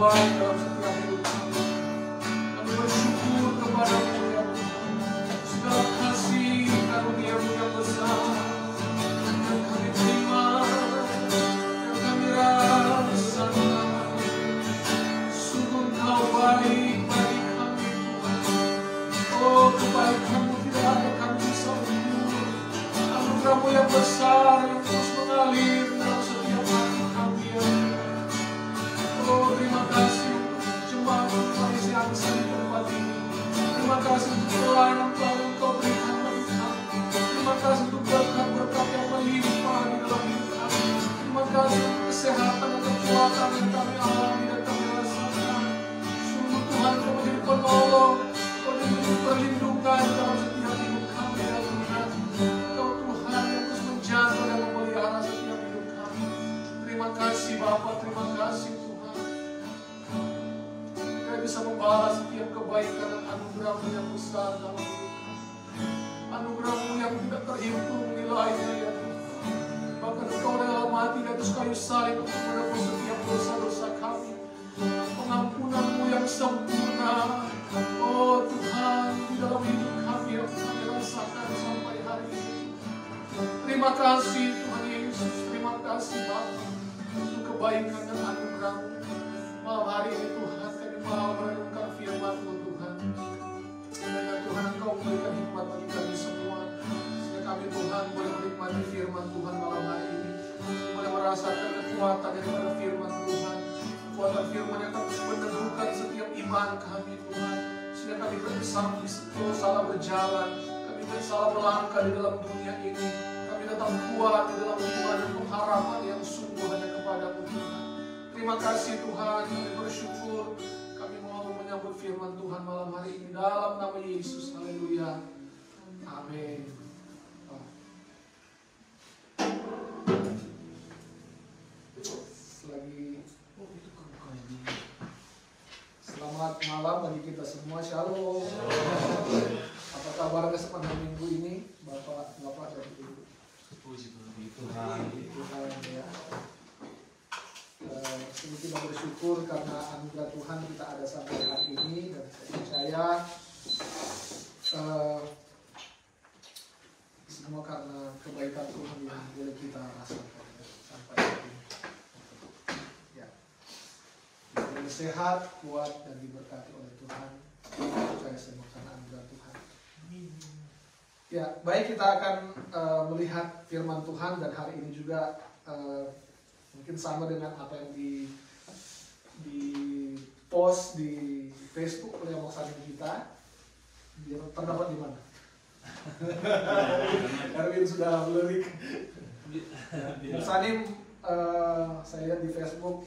baik dalam setiap hidup kami. Kami bersyukur kepada-Mu ya Tuhan. Segala kasih karunia-Mu yang besar yang kami terima, yang kami rasakan. Sungguh Engkau baik bagi kami Tuhan. Oh, kebaikan-Mu tidak ada kami bisa ukur. Anugerah-Mu yang besar yang terus mengalir dalam setiap hati kami ya Tuhan. Oh, terima kasih untuk jemaat Malaysia yang bisa di tempat ini. Terima kasih untuk pelayanan Tuhan yang Kau berikan bagi kami. Terima kasih untuk berkat-berkat yang melimpah di dalam hidup kami. Terima kasih untuk kesehatan dan kekuatan yang kami alami dan kami rasakan. Sungguh Tuhan, Kau menjadi penolong, Kau menjadi perlindungan dalam setiap hidup kami ya Tuhan. Kau Tuhan yang terus menjaga dan memelihara setiap hidup kami. Terima kasih Bapa, terima kasih Tuhan. Kita bisa membalas setiap kebaikan dan anugerah-Mu yang besar dalam hidup kami. Anugerah-Mu yang tidak terhitung nilainya ya Tuhan. Bahkan Engkau rela mati di atas kayu salib untuk menebus setiap dosa-dosa kami. Pengampunan-Mu yang sempurna, oh Tuhan, di dalam hidup kami yang kami rasakan sampai hari ini. Terima kasih Tuhan Yesus, terima kasih Bapa untuk kebaikan dan anugerah-Mu. Malam hari ini Tuhan, kami mau merenungkan firman-Mu Tuhan. Kiranya Tuhan Engkau memberikan hikmat bagi kami semua, sehingga kami Tuhan boleh menikmati firman Tuhan malam hari ini, boleh merasakan kekuatan daripada firman Tuhan, kekuatan firman yang akan meneguhkan setiap iman kami Tuhan, sehingga kami salah berjalan, kami salah melangkah di dalam dunia ini, kami tetap kuat di dalam iman dan pengharapan yang sungguh hanya kepada-Mu Tuhan. Terima kasih Tuhan, kami bersyukur, kami mau menyambut firman Tuhan malam hari ini dalam nama Yesus. Haleluya. Amin. Selamat malam bagi kita semua. Shalom. Apa kabarnya sepanjang minggu ini, Bapak dan Ibu? Puji Tuhan. Tuhan ya. Kita bersyukur karena anugerah Tuhan kita ada sampai hari ini, dan saya percaya semua karena kebaikan Tuhan yang boleh kita rasakan sampai hari ini. Ya, kita sehat, kuat dan diberkati oleh Tuhan. Saya percaya semua karena anugerah Tuhan. Ya, baik, kita akan melihat firman Tuhan, dan hari ini juga mungkin sama dengan apa yang di post di Facebook oleh Moksanim kita. Dia terdapat di mana? Erwin sudah melirik. Moksanim saya lihat di Facebook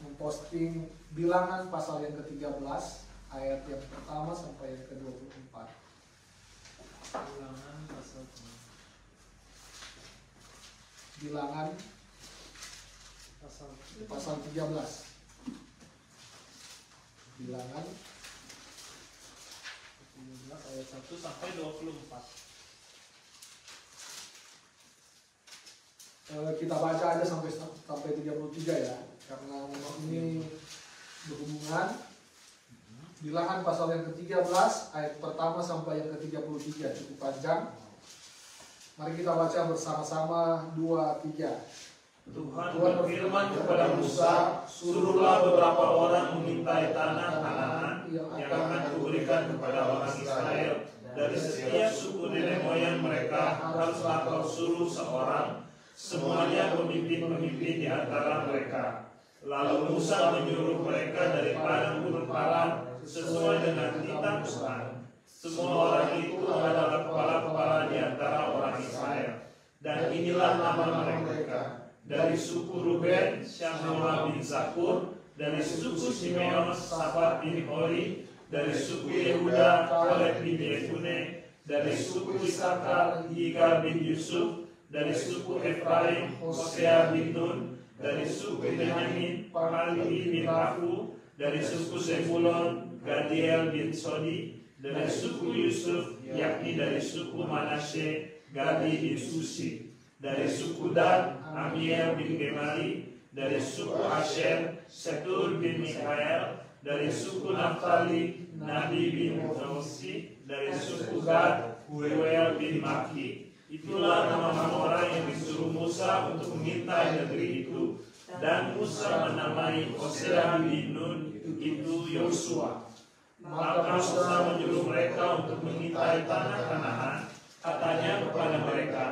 memposting Bilangan pasal yang ke-13 ayat yang pertama sampai yang ke-24. Bilangan Bilangan pasal 13. Bilangan 13 ayat 1 sampai 24. Kita baca aja sampai 33 ya, karena memang ini berhubungan. Bilangan pasal yang ke-13 ayat pertama sampai yang ke-33, cukup panjang. Mari kita baca bersama-sama 2-3. Tuhan berfirman kepada Musa, suruhlah beberapa orang mengintai tanah Kanaan yang akan kuberikan kepada orang Israel. Dari setiap suku nenek moyang mereka haruslah kau suruh seorang, semuanya pemimpin-pemimpin di antara mereka. Lalu Musa menyuruh mereka dari padang gunung Paran sesuai dengan titah Tuhan. Semua orang itu adalah kepala-kepala di antara orang Israel. Dan inilah nama mereka. Dari suku Ruben, Syamua bin Zakur. Dari suku Simeon, Safat bin Hori. Dari suku Yehuda, Kaleb bin Yefune. Dari suku Isakar, Yigal bin Yusuf. Dari suku Efraim, Hosea bin Nun. Dari suku Benyamin, Pamali bin Rafu. Dari suku Zebulon, Gadiel bin Sodi. Dari suku Yusuf, yakni dari suku Manasye, Gadi bin Susi. Dari suku Dan, Amiel bin Gemali. Dari suku Asher, Setur bin Mikael. Dari suku Naftali, Nabi bin Musi. Dari suku Gad, Huel bin Maki. Itulah nama-nama orang yang disuruh Musa untuk mengintai negeri itu. Dan Musa menamai Hosea bin Nun itu Yosua. Maka Musa menyuruh mereka untuk mengintai tanah Kanaan. Katanya kepada mereka,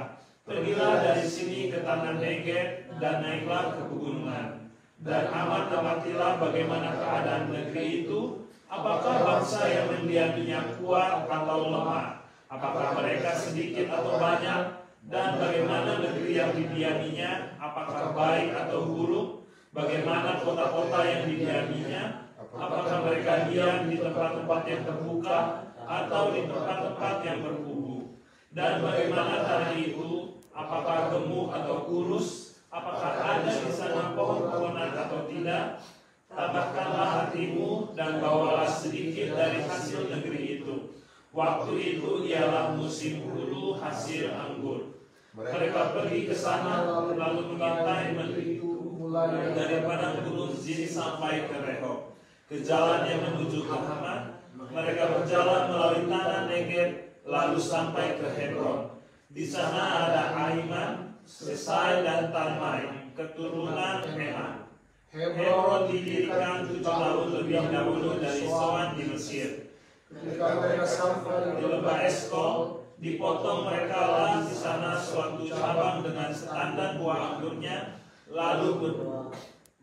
pergilah dari sini ke tanah Negeb dan naiklah ke pegunungan. Dan amatilah bagaimana keadaan negeri itu. Apakah bangsa yang mendiaminya kuat atau lemah? Apakah mereka sedikit atau banyak? Dan bagaimana negeri yang didiaminya? Apakah baik atau buruk? Bagaimana kota-kota yang didiaminya? Apakah mereka diam di tempat-tempat yang terbuka atau di tempat-tempat yang berkubu? Dan bagaimana tanah itu? Apakah gemuk atau kurus? Apakah ada di sana pohon-pohonan atau tidak? Tambahkanlah hatimu dan bawalah sedikit dari hasil negeri itu. Waktu itu ialah musim hulu hasil anggur. Mereka pergi ke sana lalu mengintai negeri itu mulai dari padang gurun Zin sampai ke Rehob, ke jalan yang menuju ke Hamat. Mereka berjalan melalui tanah Negeb lalu sampai ke Hebron. Di sana ada Aiman, Sesai dan Talmai, keturunan Eman. Hebron didirikan 7 tahun lebih dahulu dari Soan di Mesir. Ketika mereka sampai di lembah Eskol, dipotong mereka lah di sana suatu cabang dengan setandan buah anggurnya, lalu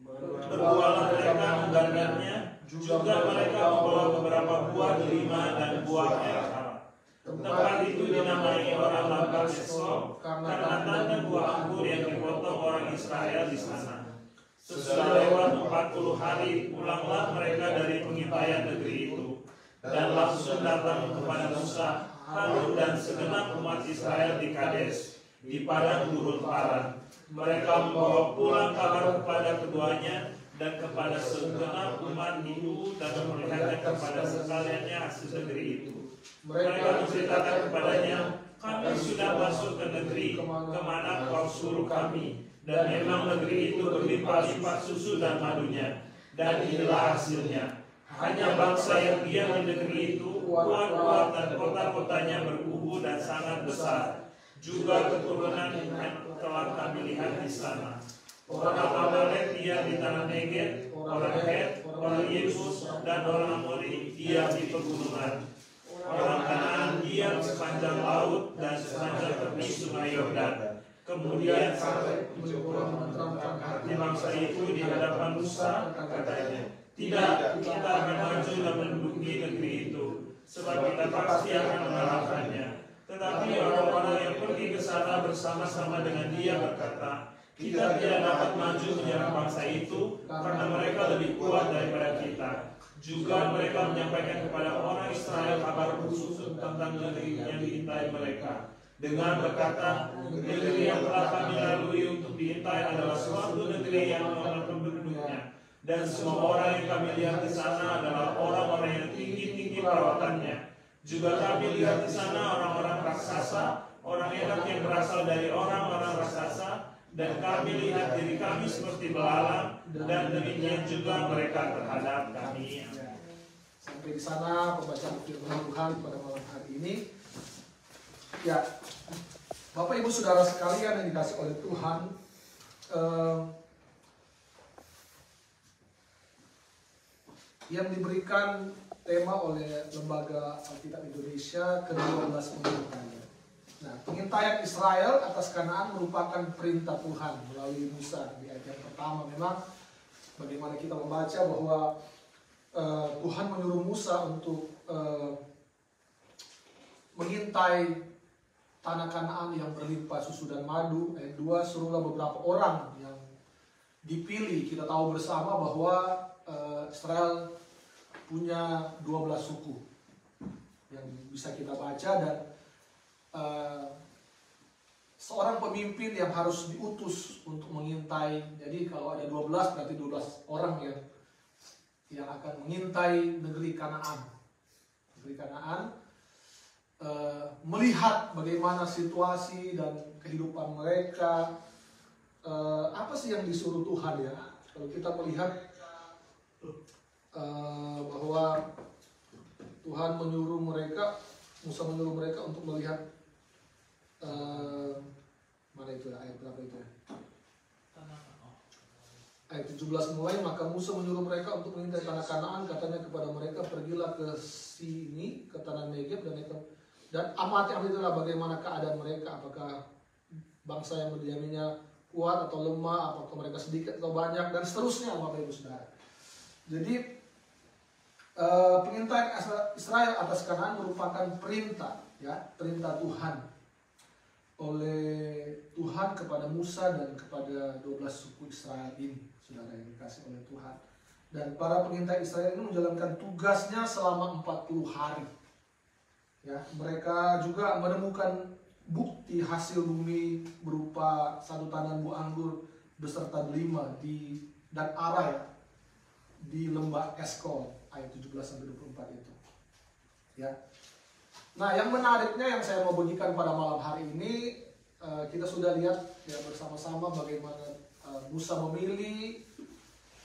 berbualah mereka menggandannya. Juga mereka membawa beberapa buah delima dan buah merah. Tempat itu dinamai orang Lambat Eskol karena tandan buah anggur yang dipotong orang Israel di sana. Sesudah lewat 40 hari, pulanglah mereka dari pengintaian negeri itu. Dan langsung datang kepada Musa, Harun dan segenap umat Israel di Kades, di padang gurun Paran. Mereka membawa pulang kabar kepada keduanya dan kepada segenap umat itu dan memperlihatkan kepada sekaliannya hasil negeri itu. Mereka menceritakan kepadanya, kami sudah masuk ke negeri kemana kau suruh kami, dan memang negeri itu berlimpah-limpah susu dan madunya, dan inilah hasilnya. Hanya bangsa yang diam di negeri itu kuat-kuat dan kota-kotanya berkubu dan sangat besar. Juga keturunan yang telah kami lihat di sana. Orang Amalek diam di tanah Negeb, orang Het, orang Yebus, dan orang Amori diam di pegunungan. Orang Kanaan diam sepanjang laut dan sepanjang tepi sungai Yordan. Kemudian sampai menerangkan hati bangsa itu di hadapan Musa, katanya, tidak, kita akan maju dan menduduki negeri itu, sebab kita pasti akan mengalahkannya. Tetapi orang-orang yang pergi ke sana bersama-sama dengan dia berkata, kita tidak dapat maju menyerang bangsa itu, karena mereka lebih kuat daripada kita. Juga mereka menyampaikan kepada orang Israel kabar khusus tentang negeri yang diintai mereka, dengan berkata, negeri yang telah kami lalui untuk diintai adalah suatu negeri yang menolak penduduknya. Dan semua orang yang kami lihat di sana adalah orang-orang yang tinggi-tinggi perawatannya. Juga kami lihat di sana orang-orang raksasa, orang enak yang berasal dari orang-orang raksasa, dan kami lihat diri kami seperti belalang, dan demikian juga mereka terhadap kami. Sampai di sana pembacaan firman Tuhan pada malam hari ini. Ya, Bapak Ibu Saudara sekalian yang dikasih oleh Tuhan, yang diberikan tema oleh Lembaga Alkitab Indonesia ke-12 pengintaian. Nah, pengintaian Israel atas Kanaan merupakan perintah Tuhan melalui Musa. Di ayat yang pertama memang bagaimana kita membaca bahwa Tuhan menyuruh Musa untuk mengintai tanah Kanaan yang berlimpah susu dan madu. Ayat 2, suruhlah beberapa orang yang dipilih. Kita tahu bersama bahwa Israel punya 12 suku yang bisa kita baca, dan seorang pemimpin yang harus diutus untuk mengintai. Jadi kalau ada 12 berarti 12 orang yang akan mengintai negeri Kanaan. Negeri Kanaan, melihat bagaimana situasi dan kehidupan mereka, apa sih yang disuruh Tuhan ya? Kalau kita melihat bahwa Tuhan menyuruh mereka, Musa menyuruh mereka untuk melihat mana itu ya, ayat berapa itu ya? Ayat 17 mulai, maka Musa menyuruh mereka untuk mengintai tanah Kanaan, katanya kepada mereka, pergilah ke sini, ke tanah Negeb, dan amatilah bagaimana keadaan mereka, apakah bangsa yang mendiaminya kuat atau lemah, apakah mereka sedikit atau banyak, dan seterusnya, Bapak Ibu Saudara. Jadi pengintaian Israel atas Kanaan merupakan perintah, ya, perintah Tuhan oleh Tuhan kepada Musa dan kepada 12 suku Israel ini, saudara yang dikasih oleh Tuhan. Dan para pengintai Israel ini menjalankan tugasnya selama 40 hari. Ya, mereka juga menemukan bukti hasil bumi berupa satu tangan buah anggur beserta delima dan ara ya, di lembah Eskol, ayat 17-24 itu. Ya. Nah, yang menariknya yang saya mau bagikan pada malam hari ini, kita sudah lihat ya bersama-sama bagaimana Musa memilih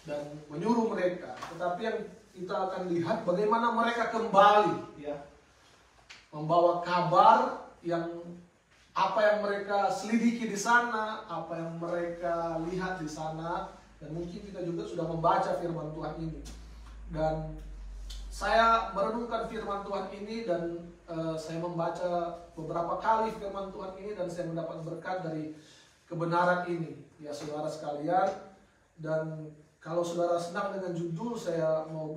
dan menyuruh mereka. Tetapi yang kita akan lihat bagaimana mereka kembali, ya, membawa kabar yang apa yang mereka selidiki di sana, apa yang mereka lihat di sana, dan mungkin kita juga sudah membaca firman Tuhan ini. Dan saya merenungkan firman Tuhan ini dan saya membaca beberapa kali firman Tuhan ini dan saya mendapat berkat dari kebenaran ini, ya saudara sekalian. Dan kalau saudara senang dengan judul, saya mau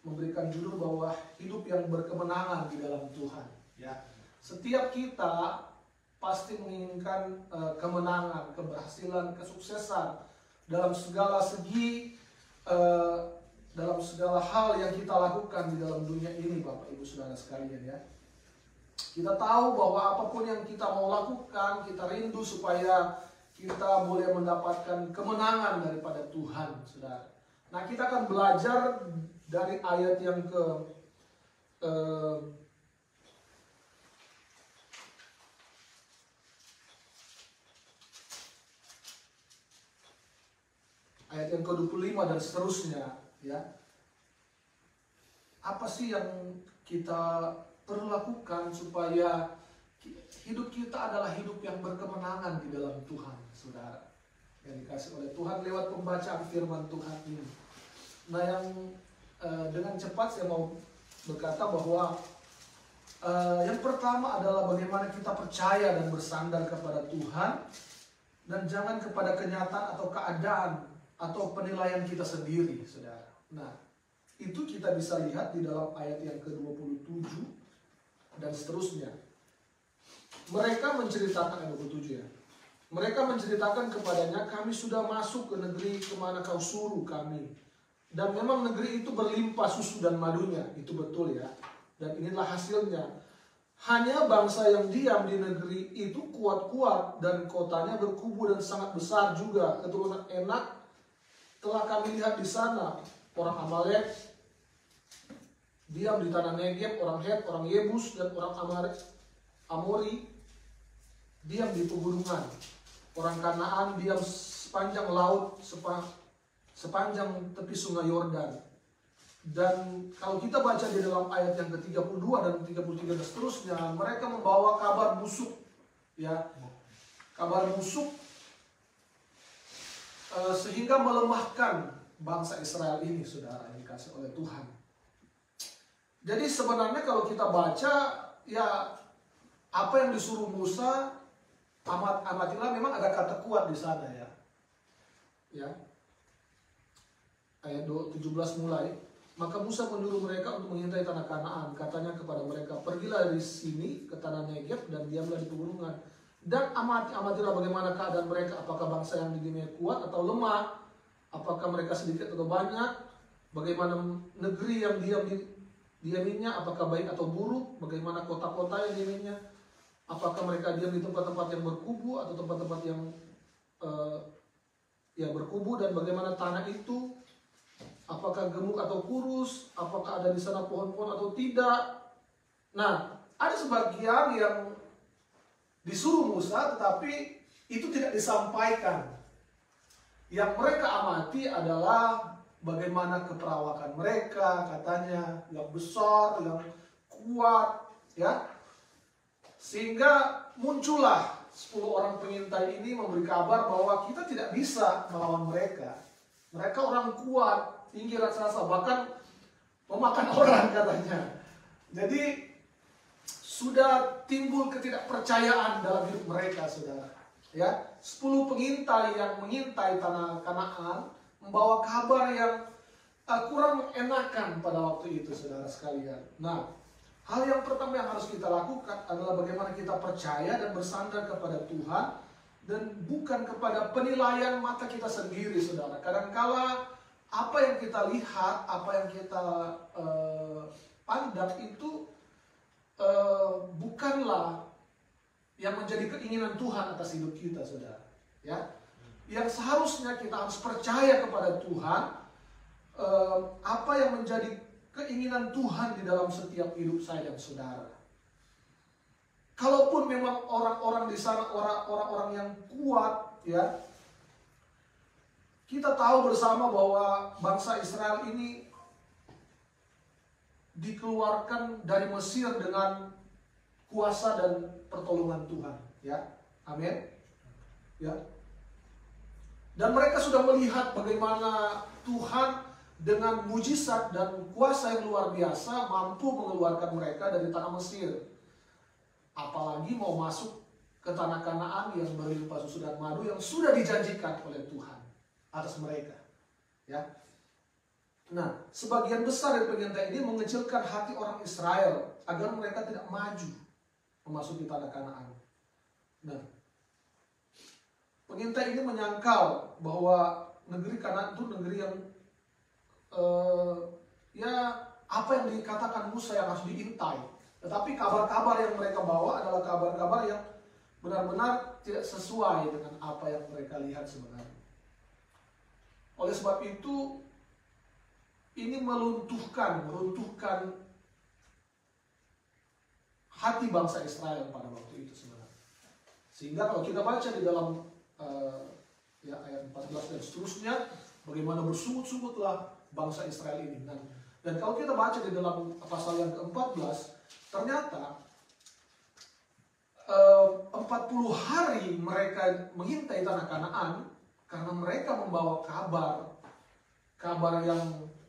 memberikan judul bahwa hidup yang berkemenangan di dalam Tuhan. Ya, setiap kita pasti menginginkan kemenangan, keberhasilan, kesuksesan dalam segala segi, dalam segala hal yang kita lakukan di dalam dunia ini, Bapak Ibu Saudara sekalian ya. Kita tahu bahwa apapun yang kita mau lakukan, kita rindu supaya kita boleh mendapatkan kemenangan daripada Tuhan, Saudara. Nah, kita akan belajar dari ayat yang ayat yang ke-25 dan seterusnya, ya. Apa sih yang kita perlu lakukan supaya hidup kita adalah hidup yang berkemenangan di dalam Tuhan, saudara, yang dikasih oleh Tuhan lewat pembacaan firman Tuhan ini. Nah, yang dengan cepat saya mau berkata bahwa yang pertama adalah bagaimana kita percaya dan bersandar kepada Tuhan dan jangan kepada kenyataan atau keadaan atau penilaian kita sendiri, saudara. Nah, itu kita bisa lihat di dalam ayat yang ke-27 dan seterusnya. Mereka menceritakan, ayat 27 ya. Mereka menceritakan kepadanya, kami sudah masuk ke negeri kemana kau suruh kami. Dan memang negeri itu berlimpah susu dan madunya, itu betul ya. Dan inilah hasilnya. Hanya bangsa yang diam di negeri itu kuat-kuat dan kotanya berkubu dan sangat besar juga. Keturunan Enak telah kami lihat di sana. Orang Amalek diam di tanah Negeb, orang Het, orang Yebus, dan orang Amori diam di pegunungan. Orang Kanaan diam sepanjang laut, sepanjang tepi sungai Yordan. Dan kalau kita baca di dalam ayat yang ke-32 dan 33 dan seterusnya, mereka membawa kabar busuk, ya, kabar busuk sehingga melemahkan bangsa Israel ini, saudara, yang dikasih oleh Tuhan. Jadi sebenarnya kalau kita baca, ya, apa yang disuruh Musa, amatilah, memang ada kata kuat di sana ya. Ya. Ayat 17 mulai, maka Musa menyuruh mereka untuk mengintai tanah Kanaan. Katanya kepada mereka, pergilah dari sini ke tanah Negeb dan diamlah di pegunungan. Dan amatilah bagaimana keadaan mereka, apakah bangsa yang didiaminya kuat atau lemah, apakah mereka sedikit atau banyak, bagaimana negeri yang diaminya, apakah baik atau buruk, bagaimana kota-kota yang diaminya, apakah mereka diam di tempat-tempat yang berkubu atau tempat-tempat yang berkubu, dan bagaimana tanah itu, apakah gemuk atau kurus, apakah ada di sana pohon-pohon atau tidak. Nah, ada sebagian yang disuruh Musa tetapi itu tidak disampaikan Yang mereka amati adalah bagaimana keperawakan mereka, katanya yang besar, yang kuat, ya. Sehingga muncullah 10 orang pengintai ini memberi kabar bahwa kita tidak bisa melawan mereka. Mereka orang kuat, tinggi raksasa, bahkan memakan orang katanya. Jadi sudah timbul ketidakpercayaan dalam hidup mereka, saudara. Ya, 10 pengintai yang mengintai tanah Kanaan membawa kabar yang kurang mengenakan pada waktu itu, saudara sekalian. Nah, hal yang pertama yang harus kita lakukan adalah bagaimana kita percaya dan bersandar kepada Tuhan dan bukan kepada penilaian mata kita sendiri, saudara. Kadangkala apa yang kita lihat, apa yang kita pandang itu bukanlah yang menjadi keinginan Tuhan atas hidup kita, saudara. Ya, yang seharusnya kita harus percaya kepada Tuhan, apa yang menjadi keinginan Tuhan di dalam setiap hidup saya dan saudara. Kalaupun memang orang-orang di sana orang-orang yang kuat, ya, kita tahu bersama bahwa bangsa Israel ini dikeluarkan dari Mesir dengan kuasa dan pertolongan Tuhan, ya. Amin. Ya. Dan mereka sudah melihat bagaimana Tuhan dengan mujizat dan kuasa yang luar biasa mampu mengeluarkan mereka dari tanah Mesir. Apalagi mau masuk ke tanah Kanaan yang berlimpah susu dan madu yang sudah dijanjikan oleh Tuhan atas mereka, ya. Nah, sebagian besar dari pengintai ini mengecilkan hati orang Israel agar mereka tidak maju memasuki tanah Kanaan. Nah, pengintai ini menyangkal bahwa negeri Kanaan itu negeri yang ya apa yang dikatakan Musa yang harus diintai. Tetapi kabar-kabar yang mereka bawa adalah kabar-kabar yang benar-benar tidak sesuai dengan apa yang mereka lihat sebenarnya. Oleh sebab itu, ini meruntuhkan hati bangsa Israel pada waktu itu sebenarnya. Sehingga kalau kita baca di dalam ya, ayat 14 dan seterusnya, bagaimana bersungut-sungutlah bangsa Israel ini. Dan kalau kita baca di dalam pasal yang ke-14, ternyata 40 hari mereka mengintai tanah Kanaan karena mereka membawa kabar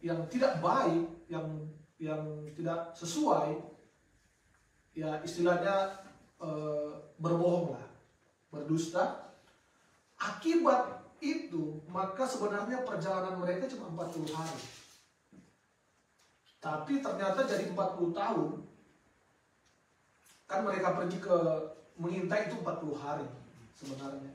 yang tidak baik, yang tidak sesuai, ya istilahnya berbohong lah, berdusta. Akibat itu maka sebenarnya perjalanan mereka cuma 40 hari, tapi ternyata jadi 40 tahun. Kan mereka pergi ke mengintai itu 40 hari sebenarnya.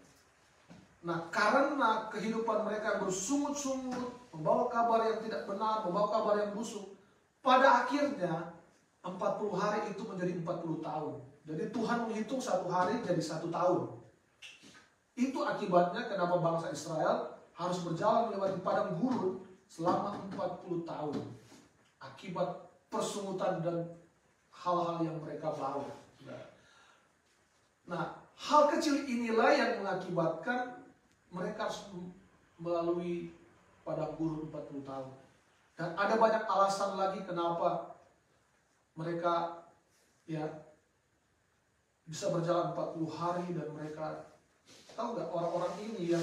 Nah, karena kehidupan mereka bersungut-sungut, membawa kabar yang tidak benar, membawa kabar yang busuk, pada akhirnya 40 hari itu menjadi 40 tahun. Jadi Tuhan menghitung 1 hari jadi 1 tahun. Itu akibatnya kenapa bangsa Israel harus berjalan melewati padang gurun selama 40 tahun. Akibat persungutan dan hal-hal yang mereka bawa. Nah, hal kecil inilah yang mengakibatkan mereka harus melalui padang gurun 40 tahun. Dan ada banyak alasan lagi kenapa mereka ya bisa berjalan 40 hari. Dan mereka tahu nggak, orang-orang ini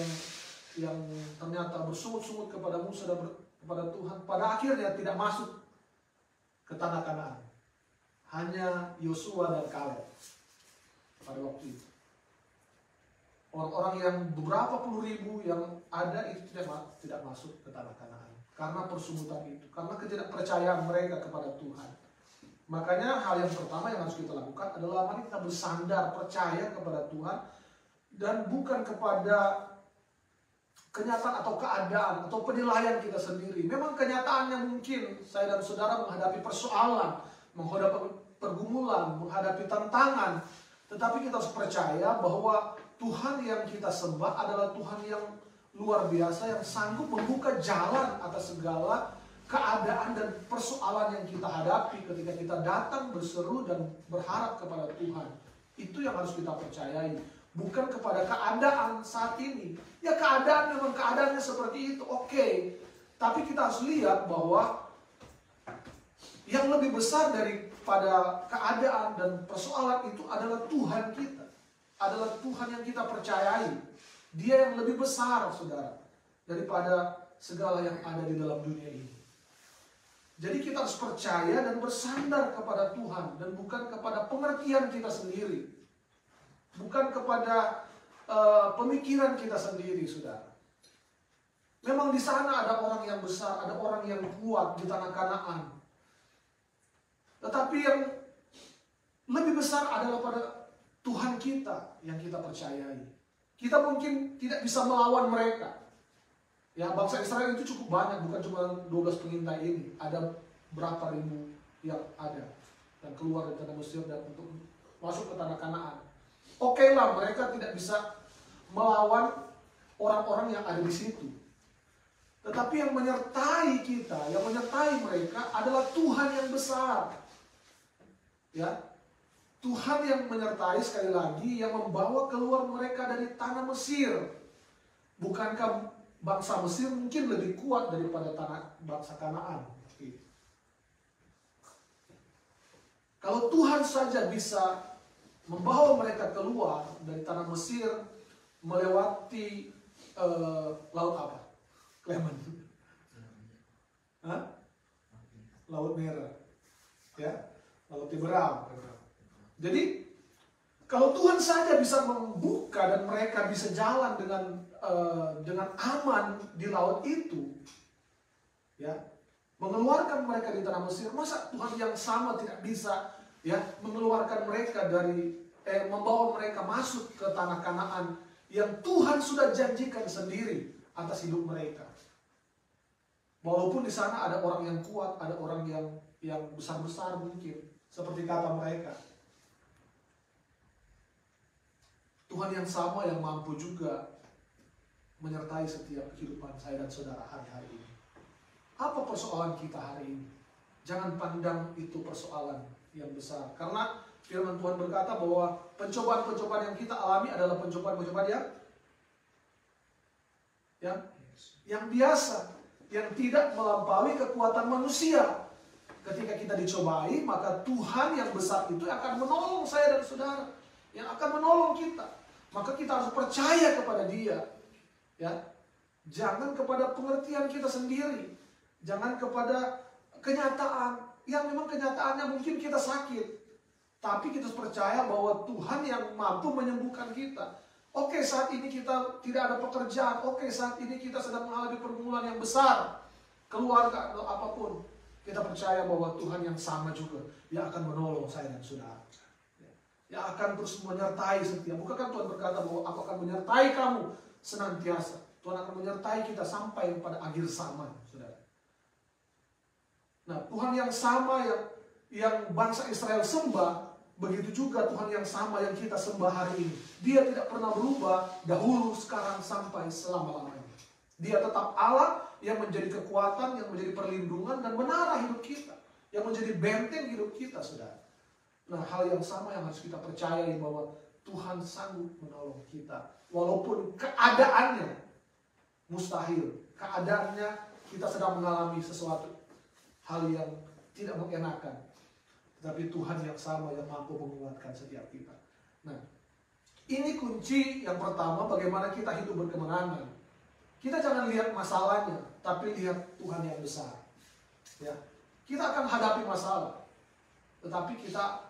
yang ternyata bersungut-sungut kepada Musa dan kepada Tuhan, pada akhirnya tidak masuk ke tanah Kanaan. Hanya Yosua dan Kaleb pada waktu itu. Orang-orang yang beberapa puluh ribu yang ada itu tidak masuk ke tanah Kanaan karena persungutan itu, karena ketidakpercayaan mereka kepada Tuhan. Makanya hal yang pertama yang harus kita lakukan adalah mari kita bersandar, percaya kepada Tuhan dan bukan kepada kenyataan atau keadaan atau penilaian kita sendiri. Memang kenyataannya mungkin saya dan saudara menghadapi persoalan, menghadapi pergumulan, menghadapi tantangan, tetapi kita harus percaya bahwa Tuhan yang kita sembah adalah Tuhan yang luar biasa, yang sanggup membuka jalan atas segala keadaan dan persoalan yang kita hadapi ketika kita datang berseru dan berharap kepada Tuhan. Itu yang harus kita percayai. bukan kepada keadaan saat ini. Ya keadaan memang keadaannya seperti itu, oke. Tapi kita harus lihat bahwa yang lebih besar daripada keadaan dan persoalan itu adalah Tuhan kita. Adalah Tuhan yang kita percayai. Dia yang lebih besar, saudara, daripada segala yang ada di dalam dunia ini. Jadi kita harus percaya dan bersandar kepada Tuhan dan bukan kepada pengertian kita sendiri. Bukan kepada pemikiran kita sendiri, saudara. Memang di sana ada orang yang besar, ada orang yang kuat di tanah Kanaan. Tetapi yang lebih besar adalah pada Tuhan kita yang kita percayai. Kita mungkin tidak bisa melawan mereka. Ya, bangsa Israel itu cukup banyak, bukan cuma 12 pengintai ini. Ada berapa ribu yang ada dan keluar dari tanah Mesir dan untuk masuk ke tanah Kanaan. Oke lah, mereka tidak bisa melawan orang-orang yang ada di situ. Tetapi yang menyertai kita, yang menyertai mereka adalah Tuhan yang besar. Ya, Tuhan yang menyertai, sekali lagi, yang membawa keluar mereka dari tanah Mesir. Bukankah bangsa Mesir mungkin lebih kuat daripada bangsa Kanaan? Kalau Tuhan saja bisa membawa mereka keluar dari tanah Mesir, melewati laut apa? Clement. Laut Merah. Ya, Laut Tiberau. Jadi kalau Tuhan saja bisa membuka dan mereka bisa jalan dengan aman di laut itu, ya, mengeluarkan mereka di tanah Mesir, masa Tuhan yang sama tidak bisa, ya, mengeluarkan mereka dari membawa mereka masuk ke tanah Kanaan yang Tuhan sudah janjikan sendiri atas hidup mereka. Walaupun di sana ada orang yang kuat, ada orang yang besar-besar mungkin, seperti kata mereka. Tuhan yang sama yang mampu juga menyertai setiap kehidupan saya dan saudara hari-hari ini. Apa persoalan kita hari ini? Jangan pandang itu persoalan yang besar. Karena firman Tuhan berkata bahwa pencobaan-pencobaan yang kita alami adalah pencobaan-pencobaan yang biasa, yang tidak melampaui kekuatan manusia. Ketika kita dicobai, maka Tuhan yang besar itu akan menolong saya dan saudara, yang akan menolong kita. Maka kita harus percaya kepada Dia, ya. Jangan kepada pengertian kita sendiri, jangan kepada kenyataan yang memang kenyataannya mungkin kita sakit, tapi kita harus percaya bahwa Tuhan yang mampu menyembuhkan kita. Oke, saat ini kita tidak ada pekerjaan, oke, saat ini kita sedang mengalami pergumulan yang besar, keluarga atau apapun, kita percaya bahwa Tuhan yang sama juga, Dia akan menolong saya dan saudara. Yang akan terus menyertai setia. Bukankah Tuhan berkata bahwa aku akan menyertai kamu senantiasa. Tuhan akan menyertai kita sampai pada akhir zaman, saudara. Nah, Tuhan yang sama yang bangsa Israel sembah, begitu juga Tuhan yang sama yang kita sembah hari ini. Dia tidak pernah berubah dahulu, sekarang, sampai selama-lamanya. Dia tetap Allah yang menjadi kekuatan, yang menjadi perlindungan dan menara hidup kita, yang menjadi benteng hidup kita, saudara. Nah, hal yang sama yang harus kita percayai bahwa Tuhan sanggup menolong kita. Walaupun keadaannya mustahil. Keadaannya kita sedang mengalami sesuatu hal yang tidak mengenakan. Tapi Tuhan yang sama yang mampu menguatkan setiap kita. Nah, ini kunci yang pertama bagaimana kita hidup berkemenangan. Kita jangan lihat masalahnya, tapi lihat Tuhan yang besar. Ya, kita akan hadapi masalah, tetapi kita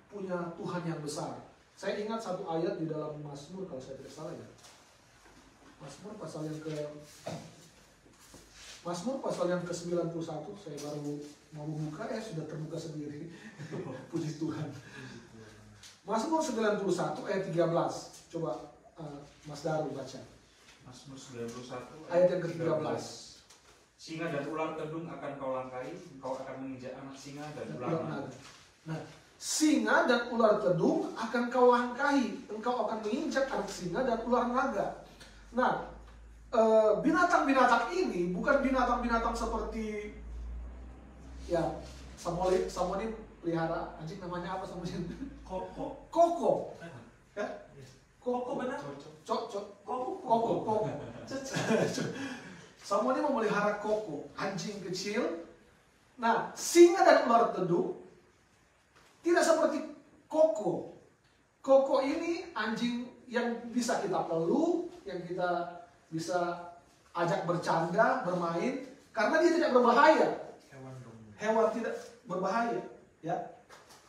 punya Tuhan yang besar. Saya ingat satu ayat di dalam Mazmur, kalau saya tidak salah ya. Mazmur pasal yang ke-91, saya baru mau membuka, sudah terbuka sendiri. Puji Tuhan. Mazmur 91 ayat 13. Coba Mas Daru baca. Mazmur 91 ayat yang ke-13. Singa dan ular tedung akan kau langkai, kau akan menginjak anak singa dan ular naga. Nah, singa dan ular tedung akan kau langkahi, engkau akan menginjak anak singa dan ular naga. Nah, binatang-binatang ini bukan binatang-binatang seperti ya Samonin pelihara anjing, namanya apa Samonin? Koko. Koko. Ya? Koko benar? Koko. Samuel ini memelihara koko, anjing kecil. Nah, singa dan ular tedung tidak seperti koko. Koko ini anjing yang bisa kita peluk, yang kita bisa ajak bercanda, bermain, karena dia tidak berbahaya. Hewan tidak berbahaya, ya.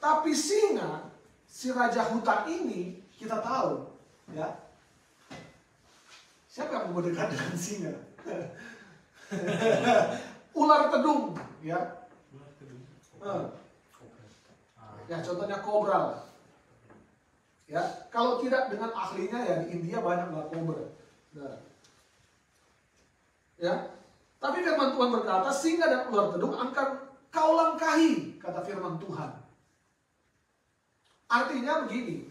Tapi singa, si raja hutan ini, kita tahu, ya. Siapa yang mau dekat dengan singa? Ular tedung, ya. Ya, contohnya kobra. Ya, kalau tidak dengan ahlinya ya di India banyak ular kobra. Nah. Ya. Tapi firman Tuhan berkata, singa dan ular tedung akan kau langkahi, kata firman Tuhan. Artinya begini.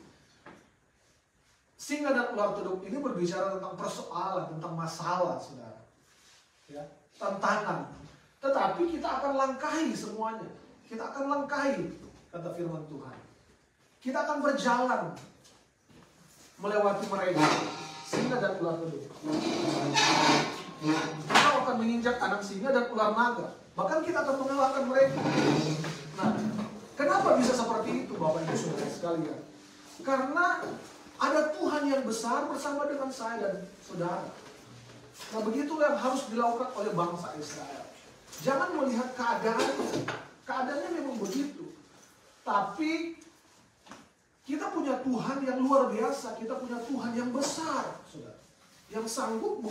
Singa dan ular tedung ini berbicara tentang persoalan, tentang masalah, saudara. Ya, tantangan. Tetapi kita akan langkahi semuanya. Kita akan langkahi, kata firman Tuhan. Kita akan berjalan melewati mereka, singa dan ular tedung. Kita akan menginjak anak singa dan ular naga. Bahkan kita akan mengalahkan mereka. Nah, kenapa bisa seperti itu, Bapak Ibu Saudara sekalian? Karena ada Tuhan yang besar bersama dengan saya dan saudara. Nah, begitulah yang harus dilakukan oleh bangsa Israel. Jangan melihat keadaannya. Keadaannya memang begitu. Tapi kita punya Tuhan yang luar biasa. Kita punya Tuhan yang besar, saudara. Yang sanggup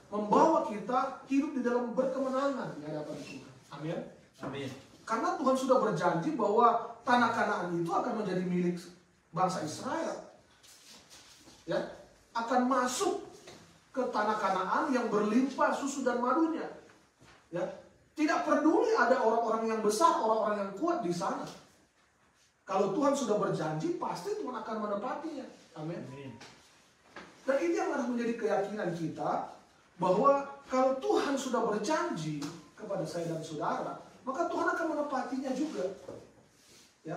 membawa kita hidup di dalam berkemenangan di hadapan Tuhan. Amin. Amin. Karena Tuhan sudah berjanji bahwa tanah Kanaan itu akan menjadi milik bangsa Israel. Ya, akan masuk ke tanah Kanaan yang berlimpah susu dan madunya. Ya, tidak peduli ada orang-orang yang besar, orang-orang yang kuat di sana. Kalau Tuhan sudah berjanji, pasti Tuhan akan menepatinya. Amin. Dan ini yang harus menjadi keyakinan kita, bahwa kalau Tuhan sudah berjanji kepada saya dan saudara, maka Tuhan akan menepatinya juga. Ya.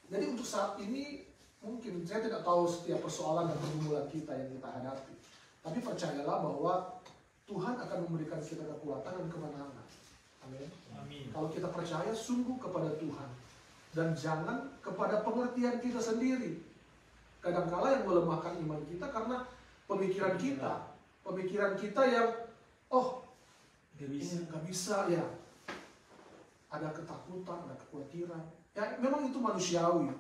Jadi untuk saat ini, mungkin saya tidak tahu setiap persoalan dan pergumulan kita yang kita hadapi. Tapi percayalah bahwa Tuhan akan memberikan kita kekuatan dan kemenangan. Amin. Kalau kita percaya sungguh kepada Tuhan. Dan jangan kepada pengertian kita sendiri. Kadang-kala yang melemahkan iman kita karena pemikiran kita. Pemikiran kita yang, ini nggak bisa ya. Ada ketakutan, ada kekhawatiran. Ya memang itu manusiawi.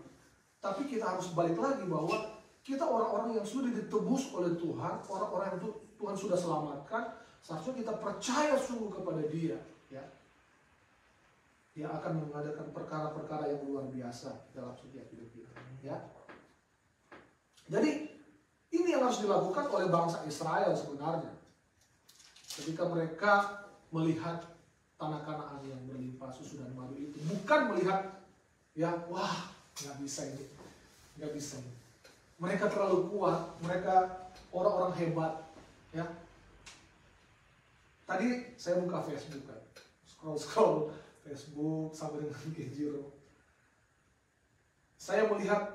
Tapi kita harus balik lagi bahwa kita orang-orang yang sudah ditebus oleh Tuhan, orang-orang yang Tuhan sudah selamatkan, seharusnya kita percaya sungguh kepada Dia. Ya. Dia akan mengadakan perkara-perkara yang luar biasa dalam setiap hidup kita. Ya. Jadi ini yang harus dilakukan oleh bangsa Israel sebenarnya. Ketika mereka melihat tanah Kanaan yang berlimpah susu dan madu itu, bukan melihat ya wah nggak bisa ini, nggak bisa ini. Mereka terlalu kuat, mereka orang-orang hebat. Ya. Tadi saya buka Facebook kan, scroll Facebook sama dengan Genjiro. Saya melihat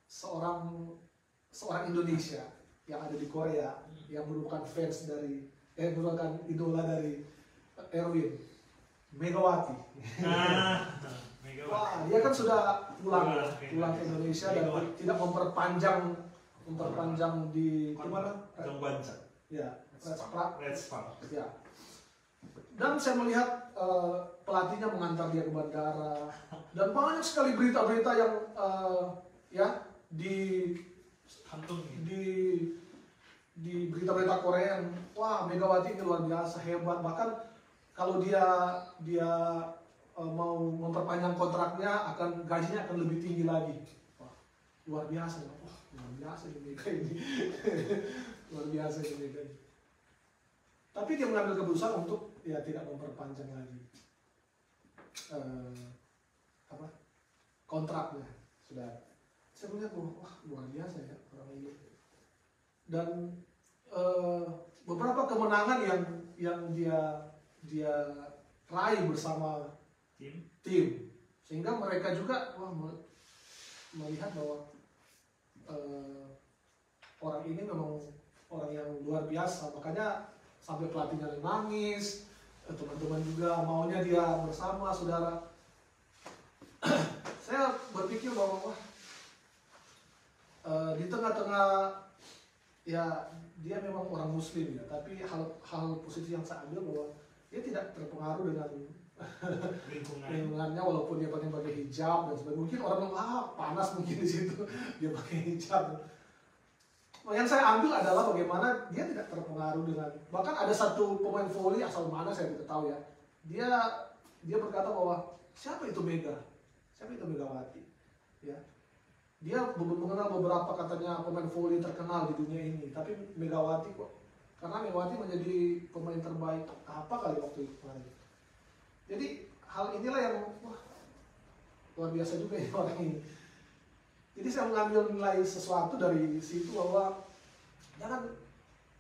seorang Indonesia yang ada di Korea yang merupakan fans dari merupakan idola dari Erwin, Megawati. Wah, dia kan sudah pulang ke Indonesia dan tidak memperpanjang di mana? Ya, Let's Park. Ya. Dan saya melihat pelatihnya mengantar dia ke bandara dan banyak sekali berita-berita yang di berita-berita Korea yang wah Megawati ini luar biasa hebat, bahkan kalau dia mau memperpanjang kontraknya gajinya akan lebih tinggi lagi. Wah, luar biasa. Wah, luar biasa ini Mega ini. Luar biasa ini Mega ini. Tapi dia mengambil keputusan untuk ya tidak memperpanjang lagi kontraknya, sudah. Saya melihat wah luar biasa ya orang ini. Dan beberapa kemenangan yang dia raih bersama tim. Sehingga mereka juga melihat bahwa orang ini memang orang yang luar biasa. Makanya sampai pelatihnya nangis, teman-teman juga maunya dia bersama, saudara. Saya berpikir bahwa di tengah-tengah ya dia memang orang muslim ya, tapi hal positif yang saya ambil bahwa dia tidak terpengaruh dengan lingkungannya, walaupun dia pakai hijab dan sebagainya. Mungkin orang bilang panas mungkin di situ dia pakai hijab. Yang saya ambil adalah bagaimana dia tidak terpengaruh dengan, bahkan ada satu pemain voli asal mana saya tidak tahu ya, dia berkata bahwa siapa itu Megawati ya. Dia mengenal beberapa katanya pemain voli terkenal di dunia ini, tapi Megawati kok, karena Megawati menjadi pemain terbaik apa kali waktu itu kemarin. Jadi hal inilah yang luar biasa juga ya orang ini. Jadi saya mengambil nilai sesuatu dari situ bahwa jangan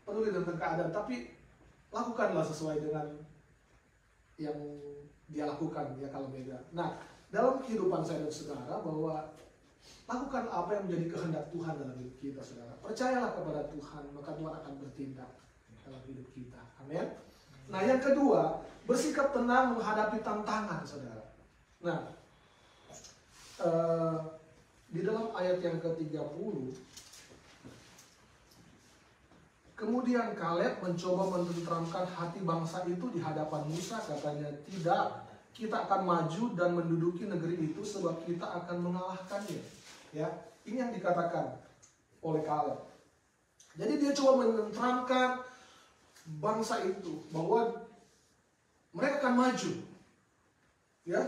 peduli dengan keadaan, tapi lakukanlah sesuai dengan yang dia lakukan ya kalau beda. Nah, dalam kehidupan saya dan saudara bahwa lakukan apa yang menjadi kehendak Tuhan dalam hidup kita, saudara. Percayalah kepada Tuhan, maka Tuhan akan bertindak dalam hidup kita. Amin. Nah, yang kedua, bersikap tenang menghadapi tantangan, saudara. Nah, di dalam ayat yang ke-30, kemudian Kaleb mencoba menenteramkan hati bangsa itu di hadapan Musa, katanya, tidak, kita akan maju dan menduduki negeri itu sebab kita akan mengalahkannya. Ya, ini yang dikatakan oleh Kaleb. Jadi dia coba menenteramkan bangsa itu bahwa mereka akan maju. Ya.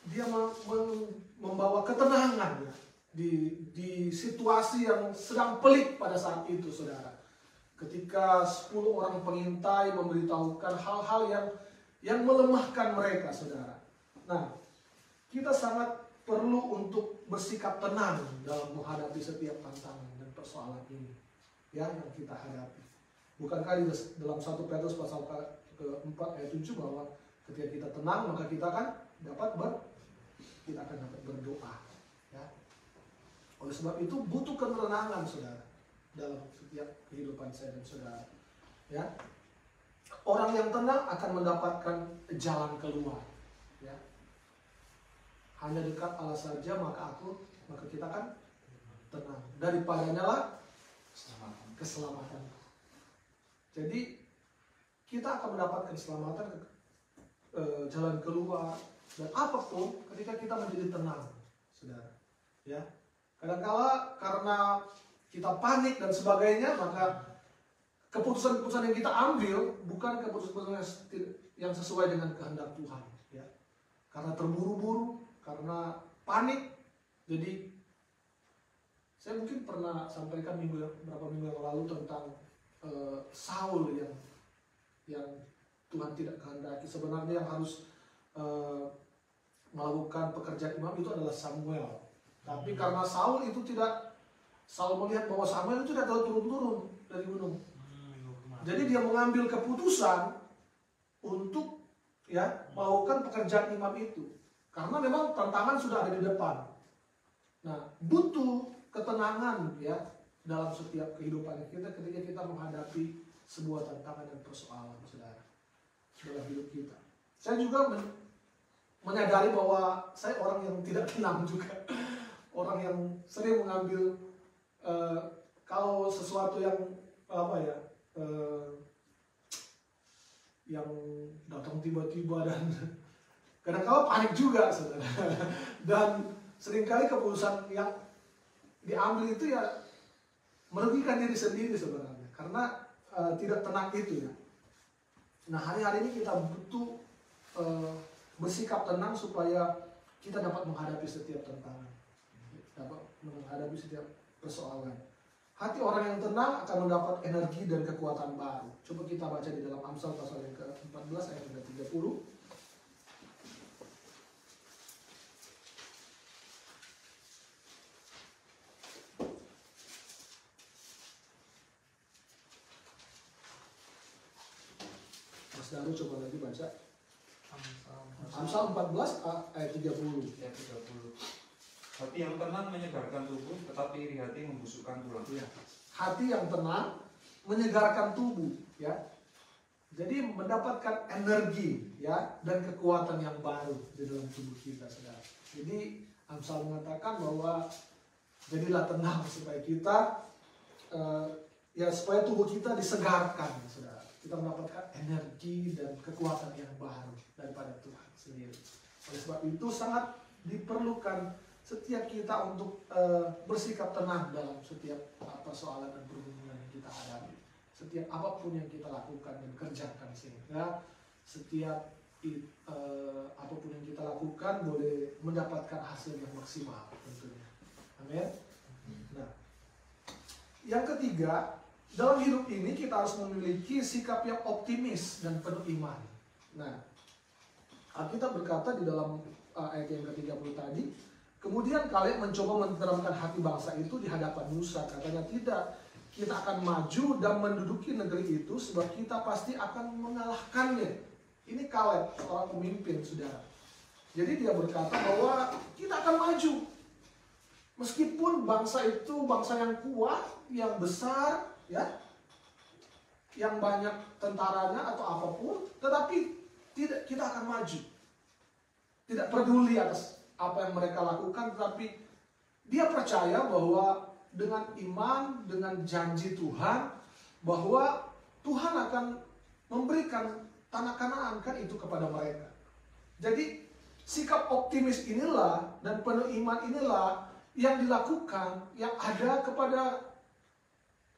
Dia membawa ketenangan ya, di situasi yang sedang pelik pada saat itu, saudara. Ketika 10 orang pengintai memberitahukan hal-hal yang melemahkan mereka, saudara. Nah, kita sangat perlu untuk bersikap tenang dalam menghadapi setiap tantangan dan persoalan ini ya, yang kita hadapi. Bukankah di dalam 1 Petrus pasal ke-4 ayat 7 bahwa ketika kita tenang maka kita akan dapat berdoa ya. Oleh sebab itu butuh ketenangan, saudara, dalam setiap kehidupan saya dan saudara ya. Orang yang tenang akan mendapatkan jalan keluar ya. Hanya dekat Allah saja maka kita kan tenang. Daripadanya lah keselamatan. Jadi kita akan mendapatkan keselamatan, jalan keluar dan apapun ketika kita menjadi tenang, saudara. Ya, kadang-kala karena kita panik dan sebagainya, maka keputusan-keputusan yang kita ambil bukan keputusan yang sesuai dengan kehendak Tuhan. Ya, karena terburu-buru, karena panik. Jadi saya mungkin pernah sampaikan beberapa minggu yang lalu tentang Saul yang Tuhan tidak kehendaki. Sebenarnya yang harus melakukan pekerjaan imam itu adalah Samuel. Tapi karena Saul melihat bahwa Samuel itu tidak tahu turun-turun dari gunung. Jadi dia mengambil keputusan untuk ya melakukan pekerjaan imam itu. Karena memang tantangan sudah ada di depan. Nah, butuh ketenangan ya dalam setiap kehidupan kita ketika kita menghadapi sebuah tantangan dan persoalan, saudara, dalam hidup kita. Saya juga menyadari bahwa saya orang yang tidak tenang juga. Orang yang sering mengambil kalau sesuatu yang yang datang tiba-tiba dan kadang-kadang panik juga, saudara. Dan seringkali keputusan yang diambil itu ya merugikan diri sendiri sebenarnya, karena tidak tenang itu ya. Nah, hari-hari ini kita butuh bersikap tenang supaya kita dapat menghadapi setiap tantangan, dapat menghadapi setiap persoalan. Hati orang yang tenang akan mendapat energi dan kekuatan baru. Coba kita baca di dalam Amsal pasal yang ke-14 ayat yang ke-30. Mas Daru coba lagi baca. Amsal 14 ayat 30. Ya 30. Hati yang tenang menyegarkan tubuh, tetapi iri hati membusukkan tulang. Ya. Hati yang tenang menyegarkan tubuh, ya. Jadi mendapatkan energi, ya, dan kekuatan yang baru di dalam tubuh kita, saudara. Jadi Amsal mengatakan bahwa jadilah tenang supaya kita supaya tubuh kita disegarkan, saudara. Kita mendapatkan energi dan kekuatan yang baru daripada Tuhan sendiri. Oleh sebab itu sangat diperlukan setiap kita untuk bersikap tenang dalam setiap persoalan dan perhubungan yang kita hadapi. Setiap apapun yang kita lakukan dan kerjakan, sehingga setiap apapun yang kita lakukan boleh mendapatkan hasil yang maksimal tentunya. Amin. Nah, yang ketiga, dalam hidup ini kita harus memiliki sikap yang optimis dan penuh iman. Nah, Alkitab berkata di dalam ayat yang ke-30 tadi, kemudian Kaleb mencoba menenteramkan hati bangsa itu di hadapan Musa. Katanya, tidak, kita akan maju dan menduduki negeri itu sebab kita pasti akan mengalahkannya. Ini Kaleb, seorang pemimpin, saudara. Jadi dia berkata bahwa kita akan maju. Meskipun bangsa itu bangsa yang kuat, yang besar, ya, yang banyak tentaranya atau apapun, tetapi tidak, kita akan maju. Tidak peduli atas apa yang mereka lakukan, tetapi dia percaya bahwa dengan iman, dengan janji Tuhan, bahwa Tuhan akan memberikan tanah Kanaan kan itu kepada mereka. Jadi sikap optimis inilah dan penuh iman inilah yang dilakukan, yang ada kepada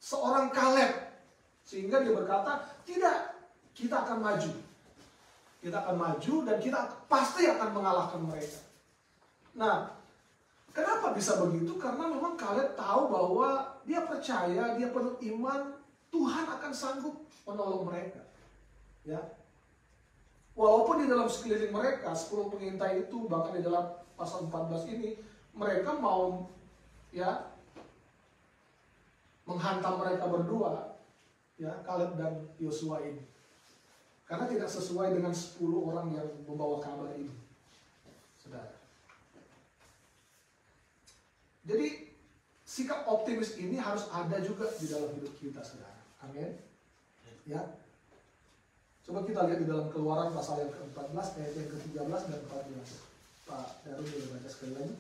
seorang Kaleb. Sehingga dia berkata, tidak, kita akan maju. Kita akan maju dan kita pasti akan mengalahkan mereka. Nah, kenapa bisa begitu? Karena memang Kaleb tahu bahwa dia percaya, dia penuh iman, Tuhan akan sanggup menolong mereka. Ya. Walaupun di dalam sekeliling mereka, 10 pengintai itu, bahkan di dalam pasal 14 ini, mereka mau, ya, menghantam mereka berdua, ya, Kaleb dan Yosua ini. Karena tidak sesuai dengan 10 orang yang membawa kabar ini, saudara. Jadi sikap optimis ini harus ada juga di dalam hidup kita, saudara. Amin. Ya. Coba kita lihat di dalam Keluaran pasal yang ke-14 ayat yang ke-13 dan 14. Pak Darun boleh baca sekali lagi.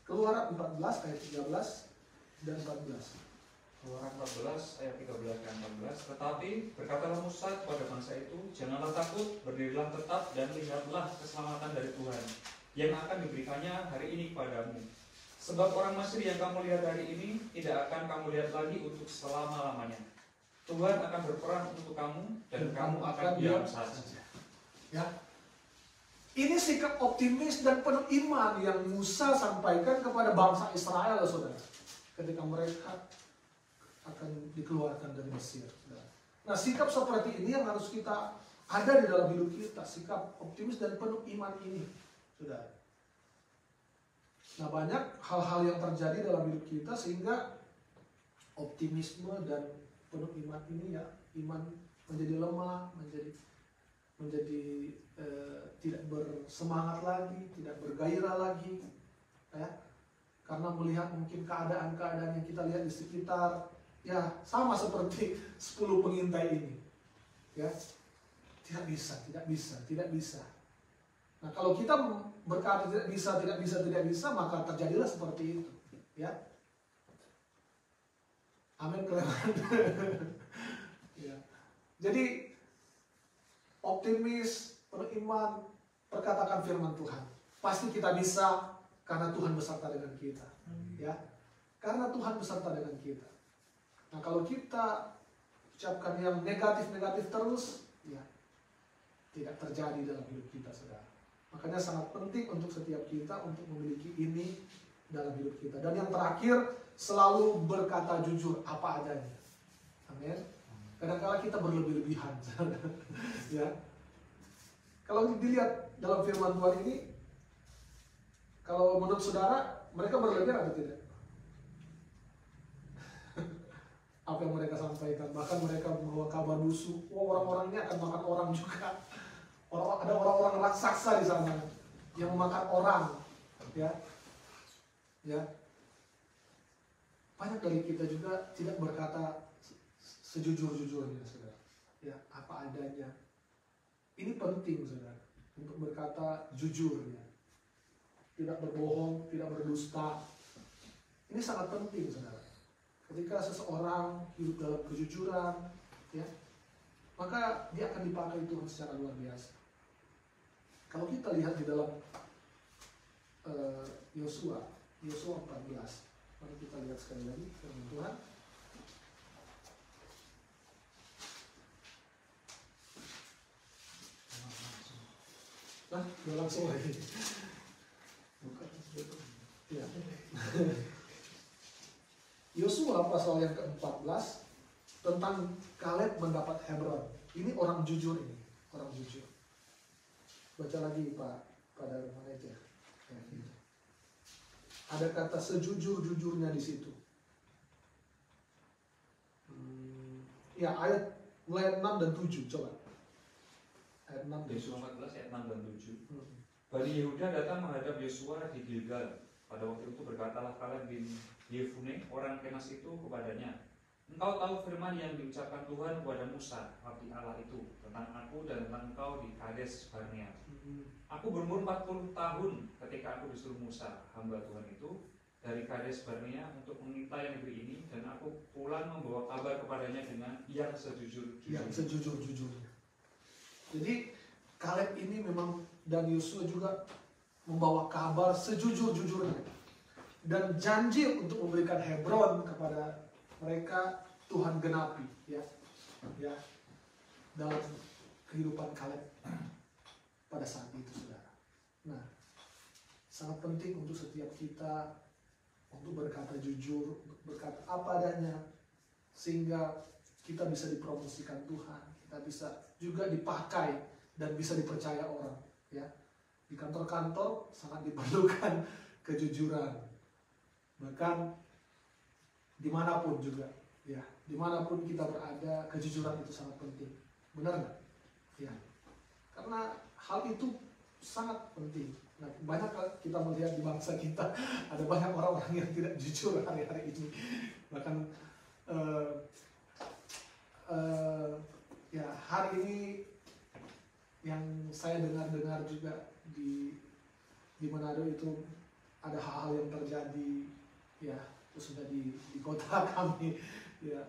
Keluaran 14 ayat 13 dan 14. Keluaran 14 ayat 13 dan 14. Tetapi berkatalah Musa kepada bangsa itu, janganlah takut, berdirilah tetap dan lihatlah keselamatan dari Tuhan yang akan diberikannya hari ini kepadamu. Sebab orang Mesir yang kamu lihat hari ini tidak akan kamu lihat lagi untuk selama-lamanya. Tuhan akan berperang untuk kamu dan kamu akan diam saja. Ya. Ini sikap optimis dan penuh iman yang Musa sampaikan kepada bangsa Israel, saudara, ketika mereka akan dikeluarkan dari Mesir. Nah, sikap seperti ini yang harus kita ada di dalam hidup kita, sikap optimis dan penuh iman ini, saudara. Nah, banyak hal-hal yang terjadi dalam hidup kita sehingga optimisme dan penuh iman ini, ya, iman menjadi lemah, menjadi tidak bersemangat lagi, tidak bergairah lagi, ya, karena melihat mungkin keadaan-keadaan yang kita lihat di sekitar, ya, sama seperti 10 pengintai ini, ya, tidak bisa. Nah, kalau kita berkata tidak bisa, maka terjadilah seperti itu, ya. Amin, kelewatan. Ya. Jadi optimis, penuh iman, perkatakan firman Tuhan. Pasti kita bisa karena Tuhan beserta dengan kita. Ya, karena Tuhan beserta dengan kita. Nah, kalau kita ucapkan yang negatif-negatif terus, ya, tidak terjadi dalam hidup kita, saudara. Makanya sangat penting untuk setiap kita untuk memiliki ini dalam hidup kita. Dan yang terakhir, selalu berkata jujur apa adanya. Amin. Kadang-kadang kita berlebih-lebihan. Ya. Kalau dilihat dalam firman Tuhan ini, kalau menurut saudara, mereka berlebihan atau tidak? Apa yang mereka sampaikan, bahkan mereka membawa kabar busuk, orang-orangnya akan makan orang juga. Ada orang-orang raksasa di sana yang memakan orang, ya. Banyak dari kita juga tidak berkata sejujur-jujurnya, saudara. Ya, apa adanya. Ini penting, saudara, untuk berkata jujur, ya. Tidak berbohong, tidak berdusta. Ini sangat penting, saudara. Ketika seseorang hidup dalam kejujuran, ya, maka dia akan dipakai Tuhan secara luar biasa. Kalau kita lihat di dalam Yosua 14, mari kita lihat sekali lagi firman Tuhan. Nah, udah langsung lagi. Bukan, ya. Yosua pasal yang ke-14 tentang Kaleb mendapat Hebron. Ini orang jujur ini, orang jujur. Baca lagi Pak Darman aja. Ya, gitu. Ada kata sejujur-jujurnya di situ. Ya, ayat mulai 6 dan 7 coba. Ayat 6 dan 7. Yosua 14 ayat 6 dan 7. Bani Yehuda datang menghadap Yosua di Gilgal. Pada waktu itu berkatalah Kaleb bin Yefune orang Kenas itu kepadanya, engkau tahu firman yang diucapkan Tuhan kepada Musa, abdi Allah itu, tentang aku dan tentang engkau di Kades Barnea. Aku berumur 40 tahun ketika aku disuruh Musa, hamba Tuhan itu, dari Kades Barnea untuk mengintai negeri ini, dan aku pulang membawa kabar kepadanya dengan yang sejujur-jujurnya. Yang sejujur-jujurnya. Jadi Kaleb ini memang, dan Yosua juga membawa kabar sejujur-jujurnya. Dan janji untuk memberikan Hebron kepada mereka Tuhan genapi, ya dalam kehidupan Kaleb pada saat itu, saudara. Nah, sangat penting untuk setiap kita untuk berkata jujur, untuk berkata apa adanya, sehingga kita bisa dipromosikan Tuhan, kita bisa juga dipakai dan bisa dipercaya orang, ya. Di kantor-kantor sangat diperlukan kejujuran, bahkan dimanapun juga, ya, dimanapun kita berada, kejujuran itu sangat penting, benar nggak? Ya, karena hal itu sangat penting. Nah, banyak kita melihat di bangsa kita ada banyak orang-orang yang tidak jujur hari-hari ini, bahkan ya hari ini yang saya dengar juga di Manado itu ada hal-hal yang terjadi, ya, khususnya di kota kami, ya,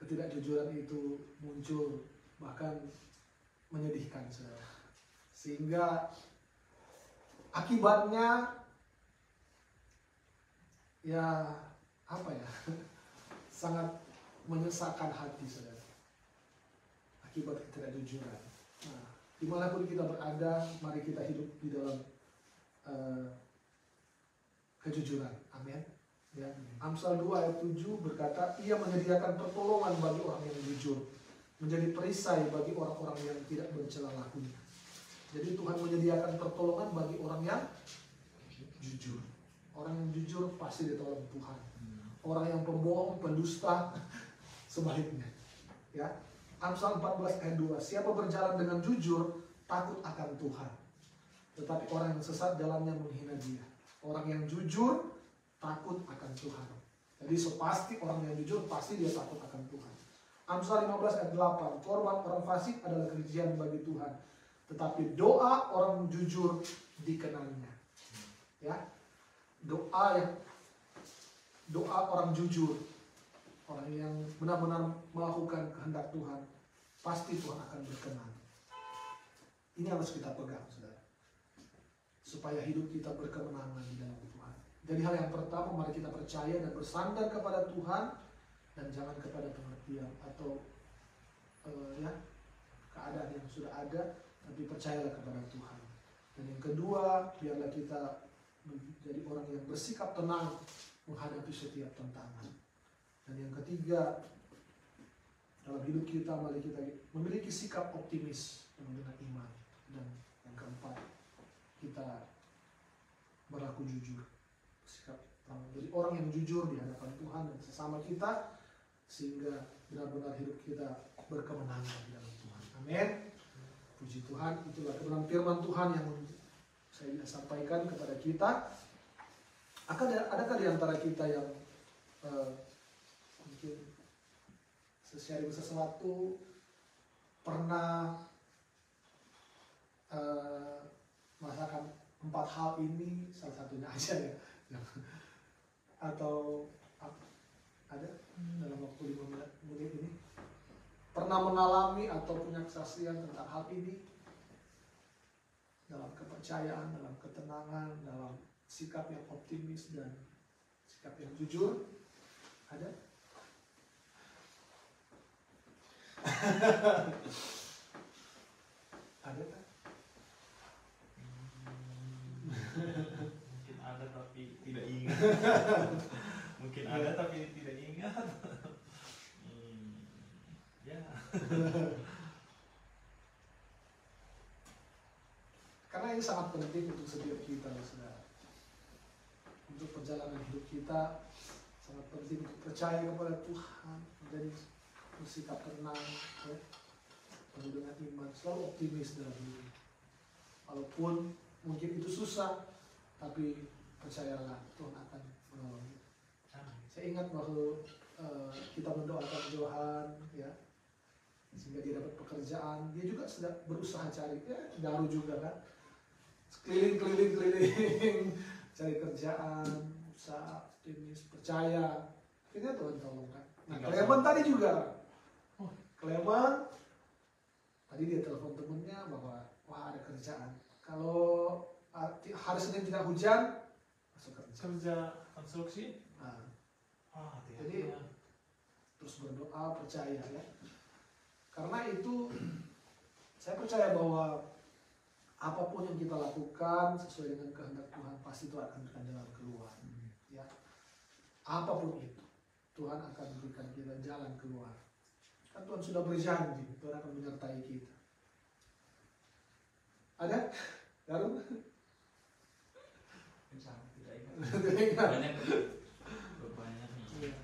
ketidakjujuran itu muncul, bahkan menyedihkan, saudara. Sehingga akibatnya, ya, apa ya, sangat menyesakkan hati, saudara. Akibat ketidakjujuran. Nah, dimanapun kita berada, mari kita hidup di dalam kejujuran. Amin. Ya. Amsal 2 ayat 7 berkata, ia menyediakan pertolongan bagi orang yang jujur, menjadi perisai bagi orang-orang yang tidak mencela lakunya. Jadi Tuhan menyediakan pertolongan bagi orang yang jujur. Orang yang jujur pasti ditolong Tuhan. Orang yang pembohong, pendusta, sebaliknya. Ya. Amsal 14 ayat 2, siapa berjalan dengan jujur, takut akan Tuhan. Tetapi orang yang sesat jalannya menghina dia. Orang yang jujur takut akan Tuhan. Jadi sepasti orang yang jujur pasti dia takut akan Tuhan. Amsal 15 ayat 8, korban orang fasik adalah kekejian bagi Tuhan, tetapi doa orang jujur dikenalnya. Ya, doa orang jujur, orang yang benar-benar melakukan kehendak Tuhan, pasti Tuhan akan berkenan. Ini harus kita pegang, saudara, supaya hidup kita berkemenangan di dalam Tuhan. Jadi hal yang pertama, mari kita percaya dan bersandar kepada Tuhan, dan jangan kepada pengertian atau keadaan yang sudah ada, tapi percayalah kepada Tuhan. Dan yang kedua, biarlah kita menjadi orang yang bersikap tenang menghadapi setiap tantangan. Dan yang ketiga, dalam hidup kita mari kita memiliki sikap optimis dengan iman. Dan yang keempat, kita berlaku jujur, sikap jadi orang yang jujur di hadapan Tuhan dan sesama kita, sehingga benar-benar hidup kita berkemenangan di dalam Tuhan. Amin. Puji Tuhan, itulah kebenaran firman Tuhan yang saya sampaikan kepada kita. Adakah di antara kita yang mungkin sharing sesuatu, pernah merasakan 4 hal ini, salah satunya aja ya, atau ada dalam waktu 5 menit ini pernah mengalami atau punya kesaksian tentang hal ini, dalam kepercayaan, dalam ketenangan, dalam sikap yang optimis dan sikap yang jujur? Ada? Ada kan? Mungkin ada tapi tidak ingat. Mungkin ada tapi tidak ingat. Ya. Karena ini sangat penting untuk setiap kita, saudara. Untuk perjalanan hidup kita sangat penting untuk percaya kepada Tuhan, menjadi bersikap tenang, ya, penuh dengan iman, selalu optimis dalam hidup. Walaupun mungkin itu susah, tapi percayalah Tuhan akan menolong kita. Saya ingat bahwa kita mendoakan Johan, ya, sehingga dia dapat pekerjaan. Dia juga sedang berusaha cari, ya, baru juga kan, keliling cari kerjaan, usaha, optimis, percaya. Akhirnya Tuhan tolong kan. Nah, Clement tadi juga, Clement tadi dia telepon temennya bahwa wah ada kerjaan. Kalau hari Senin tidak hujan, masuk kerja. Kerja konstruksi. Nah, Jadi jadi terus berdoa, percaya ya. Karena itu saya percaya bahwa apapun yang kita lakukan sesuai dengan kehendak Tuhan, pasti Tuhan akan berikan jalan keluar. Ya, apapun itu Tuhan akan berikan kita jalan keluar. Kan Tuhan sudah berjanji, Tuhan akan menyertai kita. Ada? Garung? Tidak ingat. Banyak. Iya.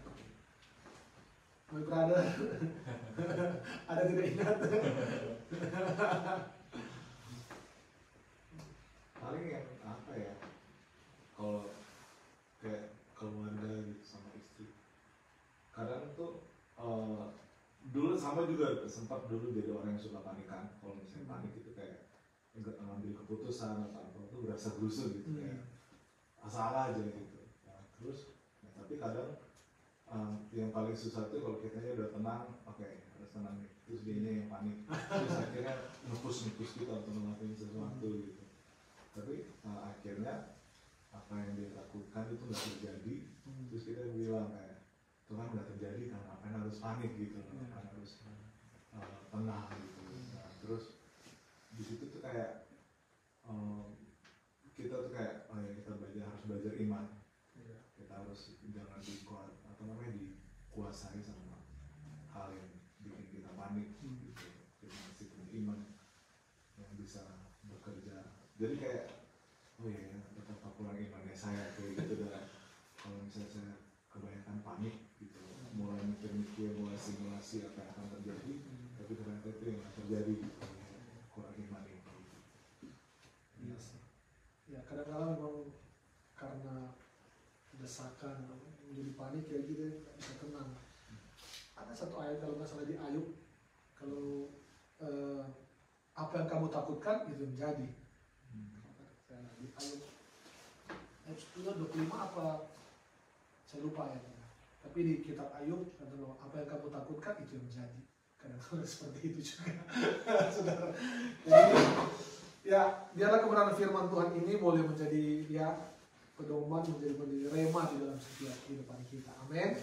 My brother. Ada tidak ingat? Paling yang apa ya, kalau kayak keluarga gitu sama istri, kadang tuh dulu sama juga sempat dulu jadi orang yang suka panikan. Kalau misalnya panik itu kayak ngambil keputusan atau apa tuh berasa gerusu gitu, kayak salah aja gitu. Nah, terus tapi kadang yang paling susah tuh kalau kitanya udah tenang, oke, harus tenang nih, terus dianya yang panik, terus akhirnya nge-push kita untuk ngelakuin sesuatu gitu. Tapi akhirnya apa yang dia lakukan itu nggak terjadi, terus kita bilang kayak Tuhan nggak terjadi karena apa yang harus panik gitu, karena harus tenang gitu. Nah, terus di situ tuh kayak kita tuh kayak kita harus belajar iman. Kita harus jangan dikuasai sama hal yang bikin kita panik gitu. Kita mesti punya iman yang bisa bekerja. Jadi kayak oh iya, betapa kurang imannya saya kayak gitu dah. Kalau misalnya saya kebanyakan panik gitu, mulai mikir-mikir, mulai simulasi apa yang akan terjadi, tapi ternyata itu yang akan terjadi gitu. Kurang iman itu. Iya sih. Ya kadang-kadang memang karena desakan menjadi panik kayak gitu, nggak bisa tenang. Ada satu ayat kalau nggak salah di Ayub, kalau apa yang kamu takutkan itu menjadi. Di Ayub 10:25 apa saya lupa ya. Tapi di kitab Ayub kata apa yang kamu takutkan itu yang menjadi. Kadang-kadang seperti itu juga. Saudara. Jadi ya biarlah kebenaran firman Tuhan ini boleh menjadi ya pedoman, menjadi rema di dalam setiap kehidupan kita. Amin.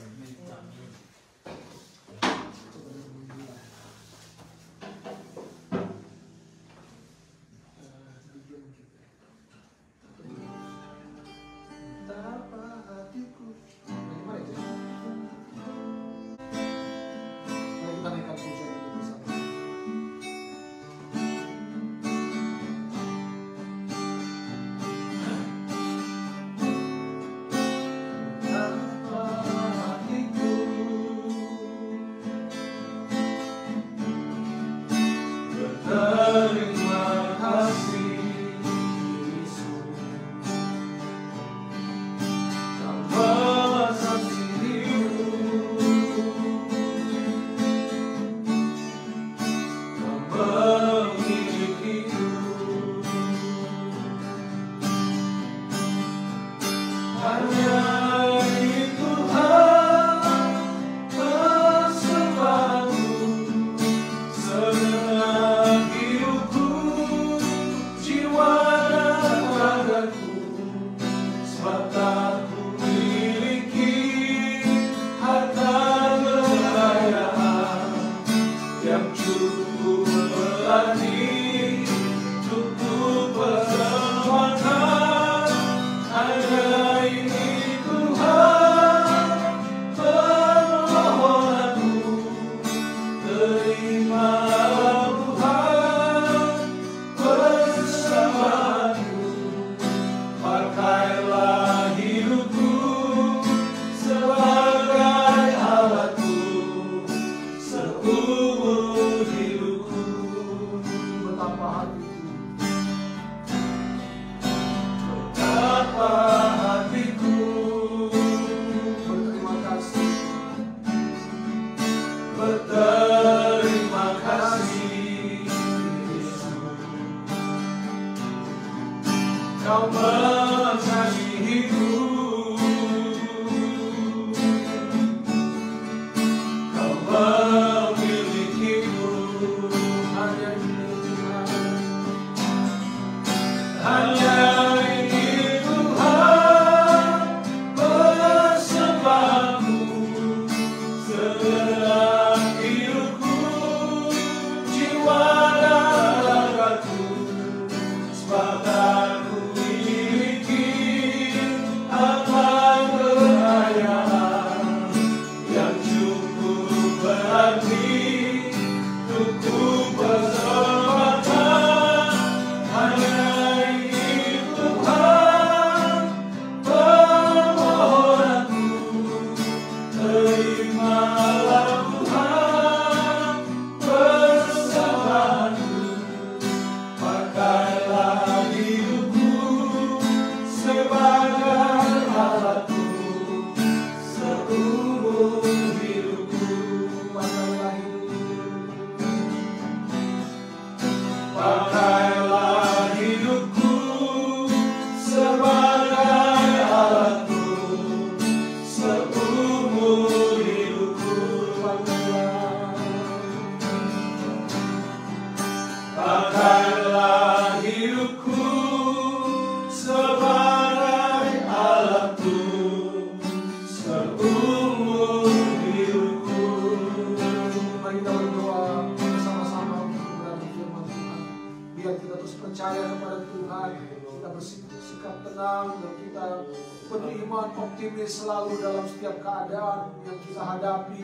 Tuhan optimis selalu dalam setiap keadaan yang kita hadapi,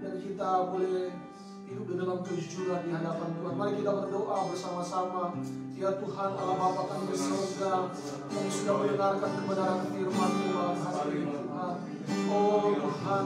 dan kita boleh hidup di dalam kejujuran di hadapan Tuhan. Mari kita berdoa bersama-sama. Ya Tuhan Allah Bapa kami di surga, kami sudah mendengarkan kebenaran firman Tuhan hari ini Tuhan. Oh Tuhan,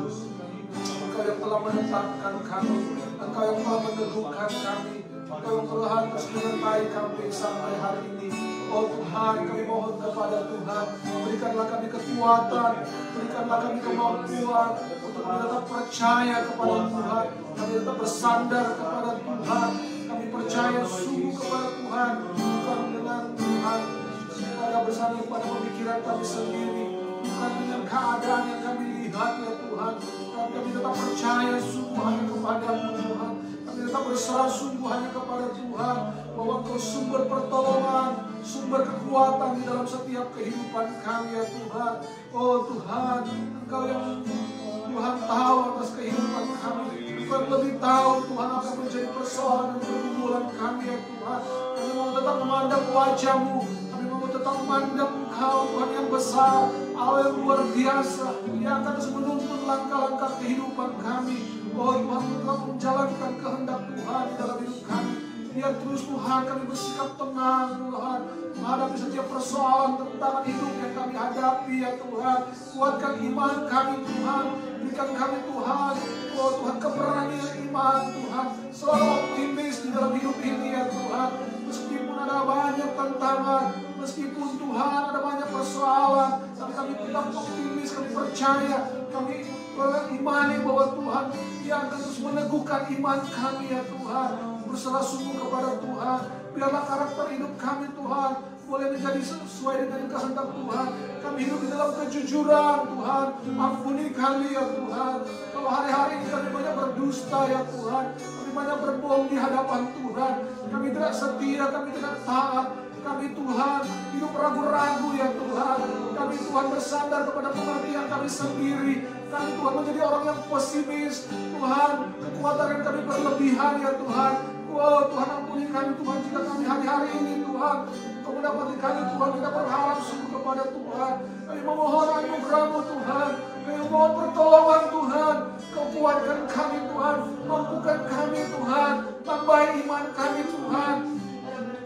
Engkau yang telah menetapkan kami, Engkau yang telah meneguhkan kami, Engkau yang telah terus menyertai kami sampai hari ini. Oh Tuhan, kami mohon kepada Tuhan, berikanlah kami kekuatan, berikanlah kami kemampuan untuk tetap percaya kepada Tuhan, kami tetap bersandar kepada Tuhan, kami percaya sungguh kepada Tuhan, bukan dengan Tuhan pada bersandar pada pemikiran kami sendiri, bukan dengan keadaan yang kami lihat ya Tuhan, kami tetap percaya sungguh hanya kepada-Mu Tuhan, kami tetap berserah sungguh hanya kepada Tuhan, bahwa Engkau sumber pertolongan, sumber kekuatan di dalam setiap kehidupan kami ya Tuhan. Oh Tuhan, Engkau yang Tuhan tahu atas kehidupan kami, Engkau yang lebih tahu Tuhan apa yang menjadi persoalan dan pergumulan kami ya Tuhan. Kami mau tetap memandang wajah-Mu, kami mau tetap memandang Engkau Tuhan yang besar, Allah yang luar biasa, yang akan terus menuntun langkah-langkah kehidupan kami. Oh Tuhan, telah menjalankan kehendak Tuhan di dalam hidup kami. Biar terus Tuhan kami bersikap tenang Tuhan menghadapi setiap persoalan tentang hidup yang kami hadapi ya Tuhan. Kuatkan iman kami Tuhan, berikan kami Tuhan, oh Tuhan keberanian iman Tuhan, selalu optimis di dalam hidup ini ya Tuhan. Meskipun ada banyak tantangan, meskipun Tuhan ada banyak persoalan, tapi kami tetap optimis, kami percaya, kami imani bahwa Tuhan yang akan terus meneguhkan iman kami ya Tuhan. Berserah sungguh kepada Tuhan, biarlah karakter hidup kami Tuhan boleh menjadi sesuai dengan kehendak Tuhan. Kami hidup di dalam kejujuran Tuhan, ampuni kami ya Tuhan. Kalau hari-hari ini kami banyak berdusta ya Tuhan, kami banyak berbohong di hadapan Tuhan, kami tidak setia, kami tidak taat, kami Tuhan hidup ragu-ragu ya Tuhan. Kami Tuhan bersandar kepada pengertian kami sendiri, kami Tuhan menjadi orang yang pesimis Tuhan, kekuatan yang kami berlebihan ya Tuhan. Oh Tuhan, ampuni kami Tuhan jika kami hari-hari ini Tuhan Kau mendapati kami Tuhan, kita berharap sungguh kepada Tuhan. Kami memohon anugerah-Mu Tuhan, kami memohon pertolongan Tuhan. Kau kuatkan kami Tuhan, mampukan kami Tuhan, tambahi iman kami Tuhan,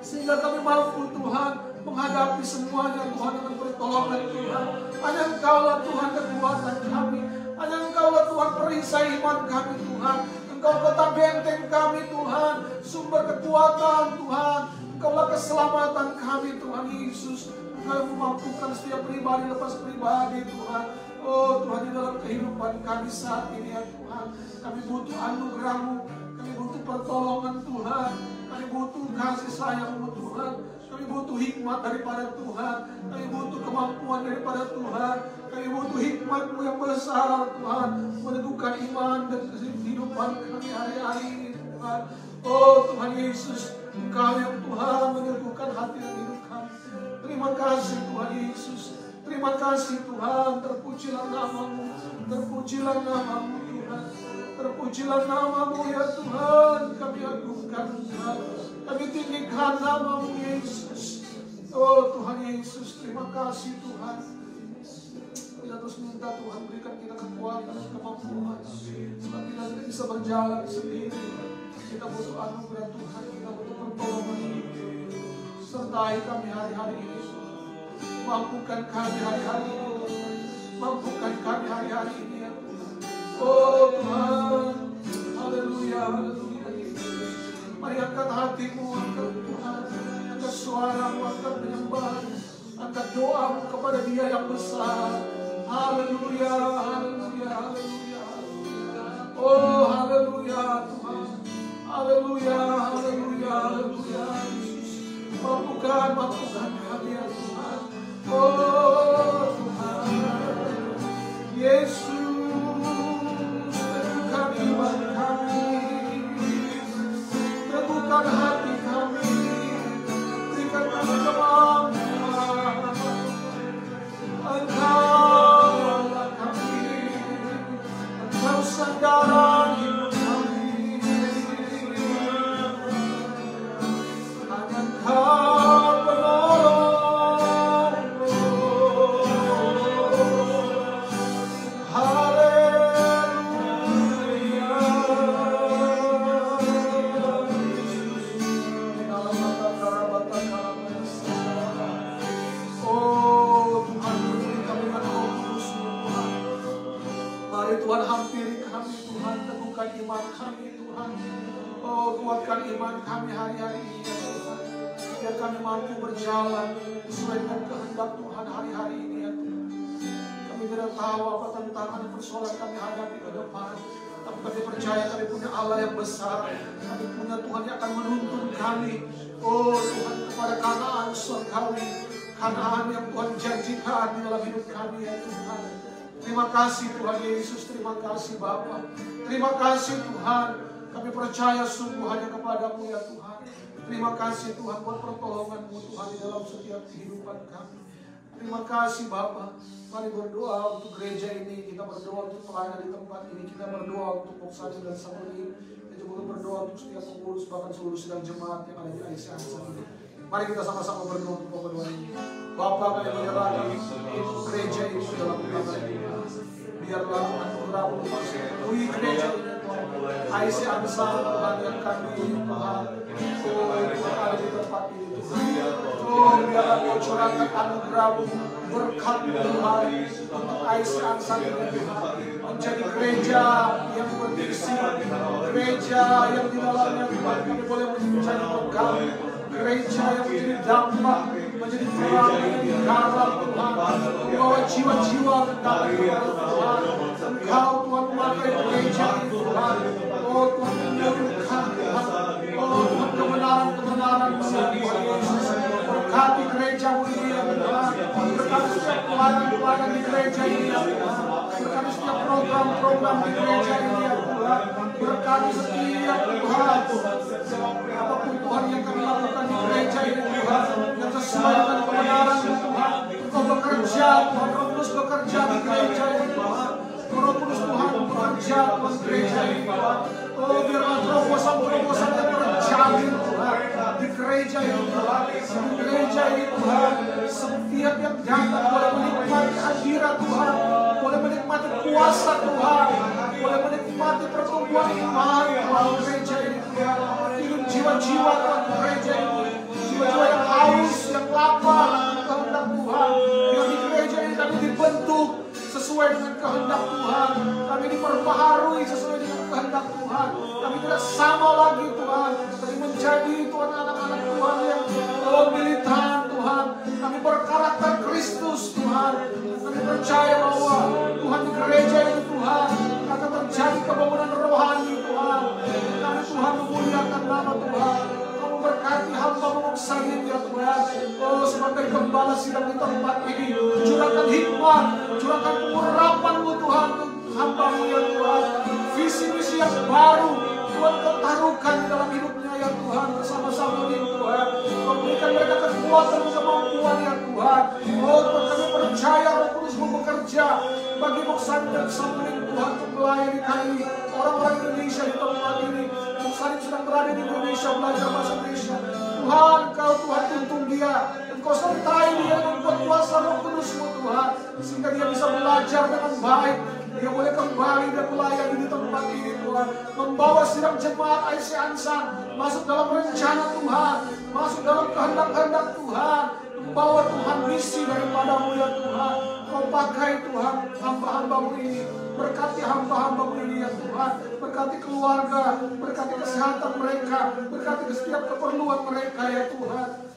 sehingga kami mampu Tuhan menghadapi semuanya Tuhan dengan pertolongan Tuhan. Hanya Engkaulah Tuhan kekuatan kami, hanya Engkaulah Tuhan perisai iman kami Tuhan. Engkau kota benteng kami Tuhan, sumber kekuatan Tuhan. Engkaulah keselamatan kami Tuhan Yesus. Engkau memampukan setiap pribadi lepas pribadi Tuhan. Oh Tuhan, di dalam kehidupan kami saat ini ya Tuhan, kami butuh anugerah-Mu, kami butuh pertolongan Tuhan, kami butuh kasih sayang-Mu Tuhan, kami butuh hikmat daripada Tuhan, kami butuh kemampuan daripada Tuhan, kami butuh hikmat-Mu yang besar Tuhan, meneguhkan iman dan kehidupan kami hari-hari ini Tuhan. Oh Tuhan Yesus, Engkau yang Tuhan meneguhkan hati dan hidup kami. Terima kasih Tuhan Yesus, terima kasih Tuhan. Terpujilah nama-Mu, terpujilah nama-Mu Tuhan, terpujilah nama-Mu ya Tuhan. Kami agungkan Engkau, kami tinggikan nama-Mu Yesus. Oh Tuhan Yesus, terima kasih Tuhan. Kita terus minta Tuhan berikan kita kekuatan dan kemampuan, sebab kita tidak bisa berjalan sendiri. Kita butuh anugerah Tuhan, kita butuh pertolongan. Sertai kami hari-hari ini, mampukan kami hari-hari ini, mampukan kami hari-hari ini ya Tuhan. Oh Tuhan, haleluya, haleluya. Mari angkat hatimu, angkat Tuhan, angkat suaramu, angkat penyembahan, angkat doamu kepada Dia yang besar. Haleluya, haleluya, haleluya. Oh haleluya Tuhan, haleluya, haleluya, haleluya. Mampukan kami ya Tuhan. Oh Tuhan Yesus, teguhkan iman kami, teguhkan hati kami, berikan kami kemampuan. Engkau-lah kami, Engkau sandaran hidup kami. Hanya Engkau penolong. Mari Tuhan hampiri kami Tuhan, teguhkan iman kami Tuhan. Oh, kuatkan iman kami hari-hari ini ya Tuhan. Biar kami mampu berjalan sesuai dengan kehendak Tuhan hari-hari ini ya Tuhan. Kami tidak tahu apa tantangan persoalan kami hadapi ke depan. Tapi kami percaya kami punya Allah yang besar. Kami punya Tuhan yang akan menuntun kami. Oh Tuhan, kepada Kanaan surgawi. Kanaan yang Tuhan janjikan di dalam hidup kami ya Tuhan. Terima kasih Tuhan Yesus, terima kasih Bapa. Terima kasih Tuhan. Kami percaya sungguh hanya kepadamu ya Tuhan. Terima kasih Tuhan buat pertolongan-Mu Tuhan di dalam setiap kehidupan kami. Terima kasih Bapa. Mari berdoa untuk gereja ini. Kita berdoa untuk pelayanan di tempat ini. Kita berdoa untuk Boksani dan Samuel. Kita juga berdoa untuk setiap pengurus, bahkan seluruh sidang jemaat yang ada di IC Ansar ini. Mari kita sama-sama berdoa untuk berdoa ini. Bapa, kami menyerahkan gereja ini dalam tangan Tuhan. Biarlah anugerah-Mu memenuhi gereja ini. IC Ansar Tuhan yang kami Tuhan. Tuhan ada di tempat ini Tuhan. Oh, biarlah Kau curahkan anugerah-Mu, berkat Tuhan untuk IC Ansar ini Tuhan. Menjadi gereja yang berisi, gereja yang di dalamnya Tuhan kami boleh menjadi pegang, gereja yang menjadi dampak, menjadi terang, menjadi garam Tuhan, membawa jiwa-jiwa ke dalam Tuhan. Engkau Tuhan memakai gereja ini Tuhan. Oh Tuhan menyuruhkan Tuhan. Oh Tuhan kebenaran-kebenaran Tuhan Yesus. Berkati gereja-Mu ini ya Tuhan. Berkati setiap pelayanan di gereja ini ya Tuhan. Berkati setiap program-program di gereja ini ya Tuhan. Berkati setiap Tuhan. Apapun Tuhan yang kami lakukan di gereja ini Tuhan, yang sesuai dengan kebenaran Tuhan. Engkau bekerja, Tuhan Roh Kudus bekerja di gereja ini Tuhan. Roh Kudus Tuhan bekerja Tuhan gereja ini Tuhan. Oh biarlah terobosan-terobosan yang terjadi Tuhan di gereja ini Tuhan. Di gereja ini Tuhan, setiap yang datang boleh menikmati hadirat Tuhan, boleh menikmati kuasa Tuhan, boleh menikmati pertumbuhan iman Tuhan gereja ini Tuhan. Hidup jiwa-jiwa Tuhan gereja ini, jiwa-jiwa yang haus, yang lapar kehendak Tuhan. Biar di gereja ini kami dibentuk sesuai dengan kehendak Tuhan. Kami diperbaharui sesuai dengan kehendak Tuhan. Kami tidak sama lagi Tuhan. Kami menjadi Tuhan anak-anak Tuhan yang militan Tuhan. Kami berkarakter Kristus Tuhan. Kami percaya bahwa Tuhan di gereja ini Tuhan akan terjadi kebangunan rohani Tuhan. Kami Tuhan memuliakan nama Tuhan. Kamu berkati hamba-Mu Boksani ya Tuhan. Oh sebagai gembala sidang di tempat ini, curahkan hikmat, curahkan pengurapan-Mu Tuhan untuk hamba-Mu ya Tuhan. Visi-misi yang baru Tuhan Kau taruhkan di dalam hidupnya ya Tuhan, bersama-sama ini Tuhan. Kau berikan mereka kekuatan, kemampuan ya Tuhan. Oh Tuhan kami percaya Roh Kudus-Mu bekerja bagi Boksani dan Samuel Tuhan untuk melayani kami orang-orang Indonesia di tempat ini. Boksani sedang berada di Indonesia belajar bahasa Indonesia. Tuhan Kau Tuhan tuntun dia, Engkau sertai dia dengan kuasa Roh Kudus-Mu Tuhan, sehingga dia bisa belajar dengan baik. Dia boleh kembali dan melayani di tempat ini Tuhan, membawa sidang jemaat IC Ansar masuk dalam rencana Tuhan, masuk dalam kehendak-kehendak Tuhan, membawa Tuhan misi daripada-Mu ya Tuhan. Kau pakai Tuhan hamba-hamba-Mu ini, berkati hamba-hamba-Mu ini ya Tuhan, berkati keluarga, berkati kesehatan mereka, berkati setiap keperluan mereka ya Tuhan.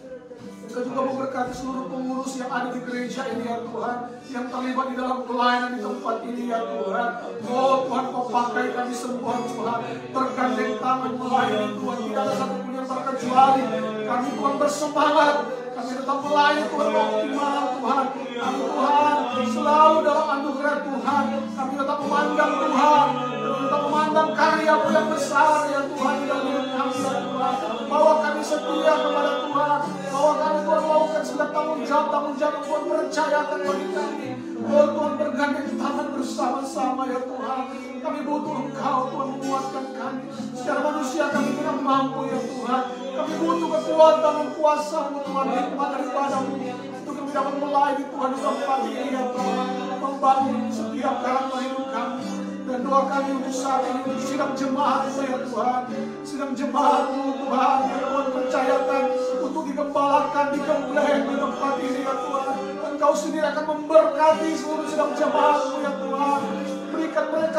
Engkau juga memberkati seluruh pengurus yang ada di gereja ini ya Tuhan, yang terlibat di dalam pelayanan di tempat ini ya Tuhan. Oh Tuhan Kau pakai kami semua Tuhan, bergandeng tangan melayani Tuhan, tidak ada satupun yang terkecuali. Kami Tuhan bersemangat, kami tetap melayani Tuhan optimal Tuhan. Kami Tuhan selalu dalam anugerah Tuhan, kami tetap memandang Tuhan, kami tetap memandang karya-Mu yang besar ya Tuhan di dalam hidup kami ya Tuhan. Bahwa kami setia kepada Tuhan, bahwa kami Tuhan melakukan segala tanggung jawab yang Tuhan percayakan bagi kami. Oh Tuhan bergandeng tangan bersama-sama ya Tuhan. Kami butuh Engkau Tuhan menguatkan kami. Secara manusia kami tidak mampu ya Tuhan. Kami butuh kekuatan dan kuasa-Mu Tuhan, hikmat daripada-Mu. Untuk kami dapat melayani Tuhan di tempat ini ya Tuhan, membangun setiap karakter hidup kami. Dan doa kami untuk saat ini untuk sidang jemaat-Mu ya Tuhan, sidang jemaat-Mu Tuhan yang Tuhan percayakan untuk digembalakan, digembleng di tempat ini ya Tuhan. Engkau sendiri akan memberkati seluruh sidang jemaat-Mu ya Tuhan. Berikan mereka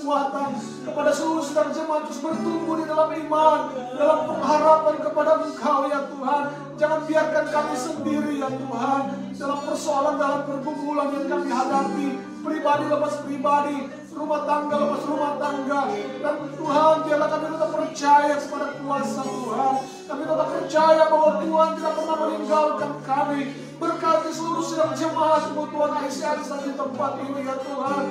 kekuatan kepada seluruh sedang jemaat terus bertumbuh di dalam iman, dalam pengharapan kepada Engkau ya Tuhan. Jangan biarkan kami sendiri ya Tuhan dalam persoalan, dalam pergumulan yang kami hadapi, pribadi lepas pribadi, rumah tangga lepas rumah tangga. Dan Tuhan, biarlah kami tetap percaya kepada kuasa Tuhan. Kami tetap percaya bahwa Tuhan tidak pernah meninggalkan kami. Berkati seluruh sidang jemaat-Mu Tuhan, ICA di tempat ini ya Tuhan.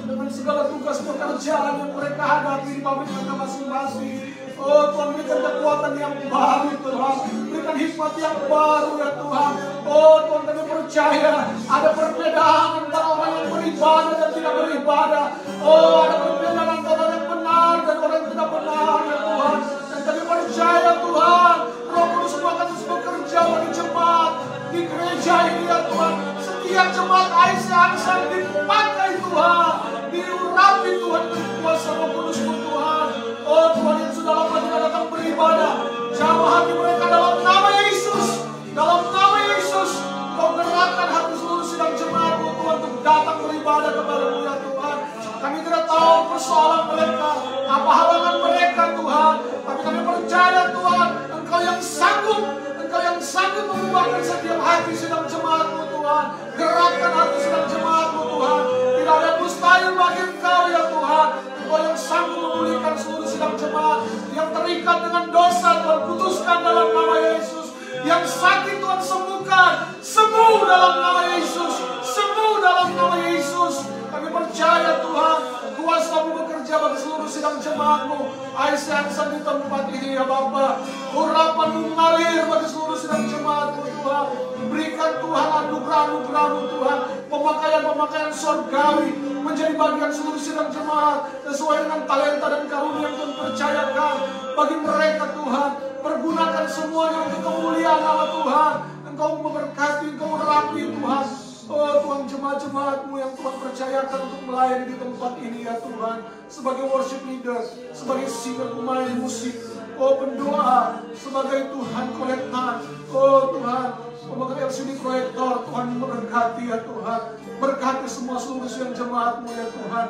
Dengan segala tugas pekerjaan yang mereka hadapi di pabrik mereka masing-masing. Oh Tuhan, berikan kekuatan yang baru Tuhan, berikan hikmat yang baru ya Tuhan. Oh Tuhan, kami percaya ada perbedaan antara orang yang beribadah dan tidak beribadah. Oh, ada perbedaan antara orang yang benar dan orang yang tidak benar ya Tuhan. Dan kami percaya Tuhan, Roh Kudus akan terus bekerja bagi jemaat di gereja ini ya Tuhan. Setiap jemaat ICA dipakai Tuhan, diurapi Tuhan dengan kuasa Roh Kudus Tuhan. Oh Tuhan, yang sudah lama tidak datang beribadah, jamah hati mereka dalam nama Yesus. Dalam nama Yesus, Kau gerakkan hati seluruh sidang jemaat-Mu Tuhan untuk datang beribadah kepada-Mu ya Tuhan. Kami tidak tahu persoalan mereka, apa halangan mereka Tuhan, tapi kami percaya Tuhan, Engkau yang sanggup mengubahkan setiap hati sidang jemaat-Mu Tuhan. Gerakkan hati sidang jemaat-Mu Tuhan. Tidak ada mustahil bagi Engkau ya Tuhan. Engkau yang sanggup memulihkan seluruh sidang jemaat yang terikat dengan dosa Tuhan, putuskan dalam nama Yesus. Yang sakit Tuhan sembuhkan, sembuh dalam nama Yesus, sembuh dalam nama Yesus. Kami percaya Tuhan, kuasa-Mu bekerja bagi seluruh sidang jemaat-Mu ICA di tempat ini ya Bapa. Urapan-Mu mengalir bagi seluruh sidang jemaat-Mu Tuhan. Berikan Tuhan anugerah-anugerah-Mu Tuhan, pemakaian-pemakaian surgawi menjadi bagian seluruh sidang jemaat sesuai dengan talenta dan karunia yang Tuhan percayakan bagi mereka Tuhan. Pergunakan semuanya untuk kemuliaan nama Tuhan. Engkau memberkati, Engkau merapi Tuhan. Oh Tuhan, jemaat-jemaat-Mu yang Tuhan percayakan untuk melayani di tempat ini ya Tuhan. Sebagai worship leader, sebagai singer, pemain musik, oh pendoa, sebagai Tuhan kolektan. Oh Tuhan, sebagai LCD proyektor, Tuhan memberkati ya Tuhan. Berkati semua seluruh sidang jemaat-Mu ya Tuhan.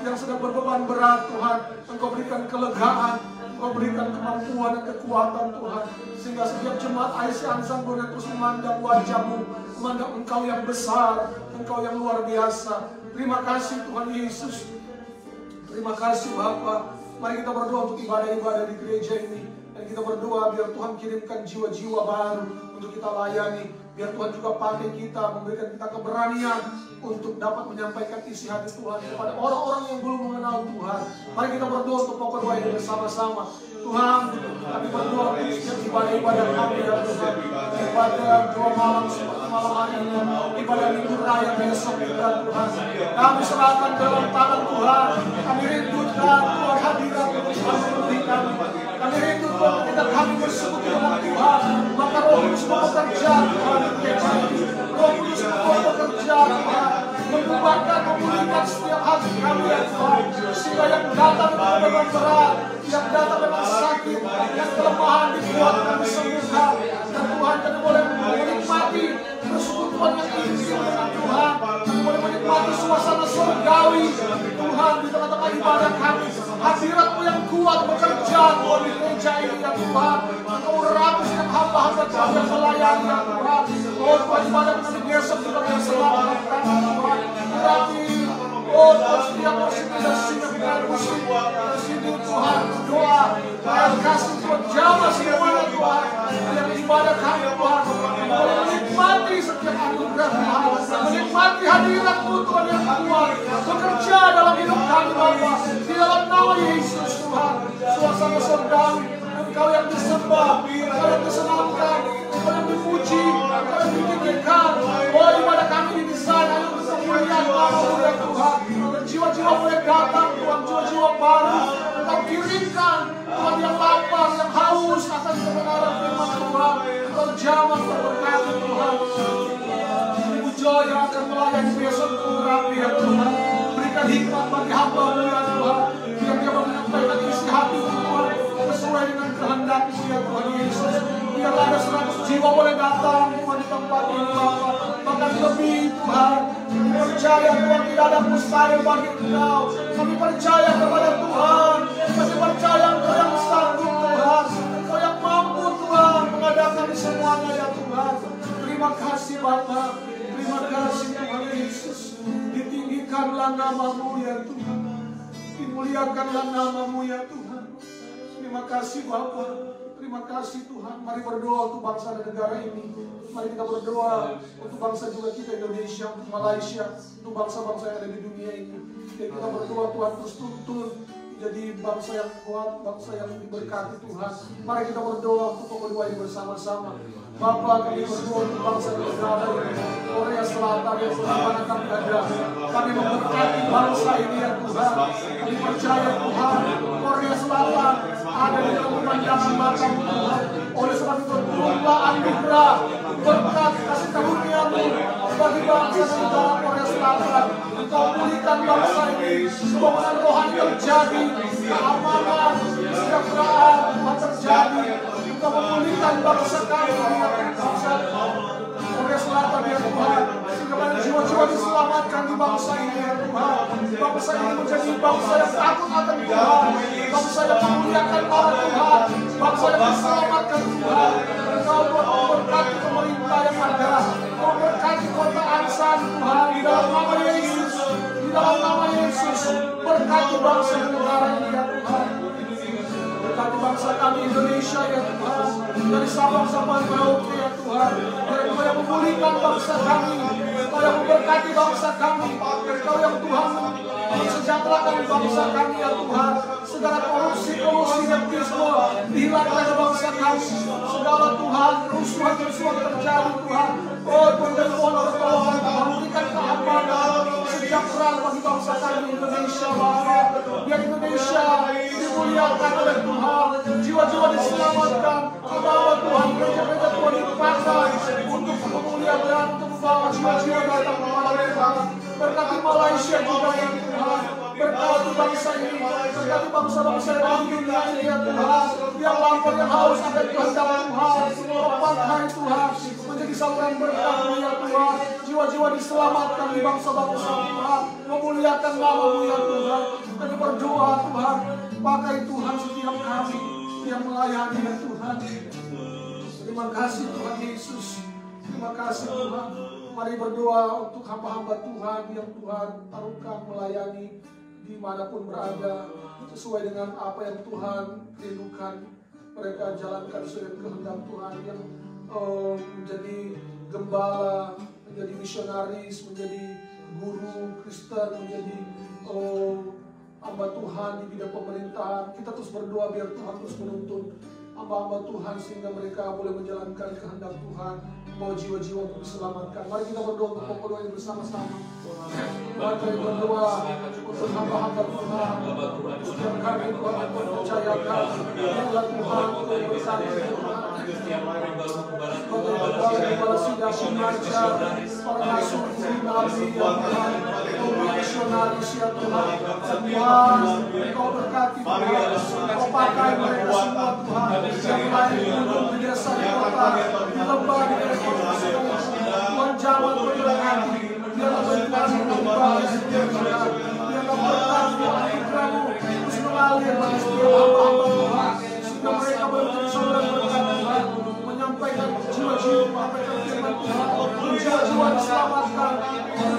Yang sedang berbeban berat Tuhan, Engkau berikan kelegaan, Engkau berikan kemampuan dan kekuatan Tuhan. Sehingga setiap jemaat ICA Ansanggor yang terus memandang wajah-Mu, memandang Engkau yang besar, Engkau yang luar biasa. Terima kasih Tuhan Yesus. Terima kasih Bapa. Mari kita berdoa untuk ibadah-ibadah di gereja ini. Dan kita berdoa biar Tuhan kirimkan jiwa-jiwa baru untuk kita layani. Biar Tuhan juga pakai kita, memberikan kita keberanian untuk dapat menyampaikan isi hati Tuhan kepada orang-orang yang belum mengenal Tuhan. Mari kita berdoa untuk pokok doa ini bersama-sama. Tuhan, kami berdoa untuk setiap ibadah-ibadah kami ya Tuhan. Ibadah doa malam seperti malam hari ini, ibadah minggu raya besok ya Tuhan. Kami serahkan dalam tangan Tuhan. Kami rindukan Tuhan hadirat Tuhan seperti kami. Kami rindu Tuhan ketika kami bersekutu dengan Tuhan. Maka Roh Kudus bekerja Tuhan. Roh Kudus bekerja Tuhan. Mengubahkan, memulihkan setiap hati kami ya Tuhan. Sehingga yang datang dengan berat, yang datang dengan sakit, yang kelemahan dikuatkan, disembuhkan. Dan Tuhan, kami boleh menikmati persekutuan yang intim dengan Tuhan. Kami boleh menikmati suasana surgawi Tuhan di tengah-tengah ibadah kami. Hadirat-Mu yang kuat bekerja Tuhan di gereja ini ya Tuhan. Engkau rapi setiap hamba-hamba Tuhan yang melayani ya Tuhan. Oh Tuhan, ibadah kami besok juga yang selamat Tuhan. Rapi, oh Tuhan, setiap musik dan singgah musik di sini Tuhan. Doa, Tuhan kasih Tuhan jamah semuanya Tuhan. Yang ibadah kami Tuhan, boleh menikmati setiap anugerah Tuhan. Menikmati hadirat-Mu Tuhan yang kuat. Bekerja dalam hidup kami Bapa. Di dalam nama Yesus Tuhan. Suasana surgawi, Engkau yang disembah, Engkau yang disenangkan, Engkau yang dipuji, Engkau yang ditinggikan. Oh ibadah kami didesain hanya untuk kemuliaan nama-Mu ya Tuhan. Dan jiwa-jiwa boleh datang Tuhan, jiwa-jiwa baru. Engkau kirimkan Tuhan yang lapar, yang haus akan kebenaran firman Tuhan. Engkau jamah berkati Tuhan. Ibu Joy yang akan melayani besok rapi ya Tuhan. Berikan hikmat bagi hamba-Mu ya Tuhan. Biar dia menyampaikan isi hati Tuhan sesuai dengan kehendak-Mu ya Tuhan Yesus. Biarlah ada 100 jiwa boleh datang Tuhan di tempat ini Bapa. Bahkan lebih Tuhan. Percaya Tuhan tidak ada mustahil. mustahil bagi Engkau. Kami percaya kepada Tuhan. Kami percaya Engkau yang sanggup Tuhan. Engkau yang mampu Tuhan mengadakan semuanya ya Tuhan. Terima kasih Bapa. Terima kasih Tuhan Yesus. Ditinggikanlah nama-Mu ya Tuhan. Dimuliakanlah nama-Mu ya Tuhan. Terima kasih Bapa. Terima kasih Tuhan. Mari berdoa untuk bangsa dan negara ini. Mari kita berdoa untuk bangsa juga kita Indonesia, untuk Malaysia, untuk bangsa-bangsa yang ada di dunia ini. Dan kita berdoa Tuhan terus tuntun jadi bangsa yang kuat, bangsa yang diberkati Tuhan. Mari kita berdoa untuk berdoa ini bersama-sama. Bapa, kami berdoa untuk bangsa dan negara ini, Korea Selatan yang bagaimana kami ada. Kami memberkati bangsa ini ya Tuhan. Kami percaya Tuhan, Korea Selatan ada di dalam pemandangan mata-Mu Tuhan. Oleh sebab itu turunlah anugerah, berkat kasih karunia-Mu bagi bangsa dan negara Korea Selatan. Engkau pulihkan bangsa ini, kebangunan rohani terjadi, keamanan, kesejahteraan Tuhan terjadi. Engkau memulihkan bangsa kami, bangsa Korea Selatan ya Tuhan, sehingga banyak jiwa-jiwa diselamatkan di bangsa ini ya Tuhan. Bangsa ini menjadi bangsa yang takut akan Tuhan, bangsa yang memuliakan Allah Tuhan, bangsa yang diselamatkan Tuhan. Engkau Tuhan memberkati pemerintah yang ada, Engkau memberkati kota Ansan Tuhan, di dalam nama Yesus, di dalam nama Yesus. Berkati bangsa dan negara ini ya Tuhan. Berkati bangsa kami Indonesia ya Tuhan, dari Sabang sampai Merauke ya Tuhan. Engkau yang memulihkan bangsa kami, Engkau yang memberkati bangsa kami, Engkau yang Tuhan mensejahterakan bangsa kami ya Tuhan. Segala korupsi, nepotisme dihilangkan dari bangsa kami. Segala Tuhan kerusuhan terjadi Tuhan. Oh Tuhan, dan mohon pertolongan Tuhan, berikan keamanan, kesejahteraan bagi bangsa kami Indonesia Bapa. Biar Indonesia dimuliakan oleh Tuhan, jiwa-jiwa diselamatkan. Kepada Tuhan, gereja-gereja Tuhan dipakai untuk kemuliaan, untuk membawa jiwa-jiwa datang kepada Tuhan. Berkati Malaysia juga ya Tuhan. Berkati bangsa ini, berkati bangsa-bangsa yang di dunia ini ya Tuhan. Yang lapar, yang haus akan kehendak Tuhan. Pakai Tuhan menjadi saluran berkat-Mu ya Tuhan. Jiwa-jiwa diselamatkan di bangsa-bangsa Tuhan. Memuliakan nama-Mu ya Tuhan. Kami berdoa Tuhan, pakai Tuhan setiap kami yang melayani ya Tuhan. Terima kasih Tuhan Yesus. Terima kasih Tuhan. Mari berdoa untuk hamba-hamba Tuhan yang Tuhan taruhkan melayani dimanapun berada, sesuai dengan apa yang Tuhan rindukan. Mereka jalankan sesuai dengan kehendak Tuhan, yang menjadi gembala, menjadi misionaris, menjadi guru Kristen, menjadi hamba Tuhan di bidang pemerintahan. Kita terus berdoa biar Tuhan terus menuntun hamba-hamba Tuhan sehingga mereka boleh menjalankan kehendak Tuhan, bahwa jiwa-jiwa untuk diselamatkan. Mari kita berdoa untuk pokok doa ini bersama-sama. Mari kita berdoa untuk hamba-hamba Tuhan, untuk kami Tuhan yang percayakan. Biarlah Tuhan untuk berkati Tuhan. Kepala sidang pengajar, para rasul, nabi ya Tuhan, misionaris ya Tuhan. Tuhan, Engkau berkati Tuhan, Engkau pakai mereka semua Tuhan, yang lain untuk di desa, di kota, di lembah, di Tuhan jangan berhati, biarlah Tuhan mengumpulkan setiap kita, biarlah berkat anugerah-Mu terus mengalir bagi setiap hamba-hamba Tuhan, sehingga mereka menjadi saudara berkat Tuhan, menyampaikan jiwa-jiwa, menyampaikan firman Tuhan, jiwa-jiwa diselamatkan,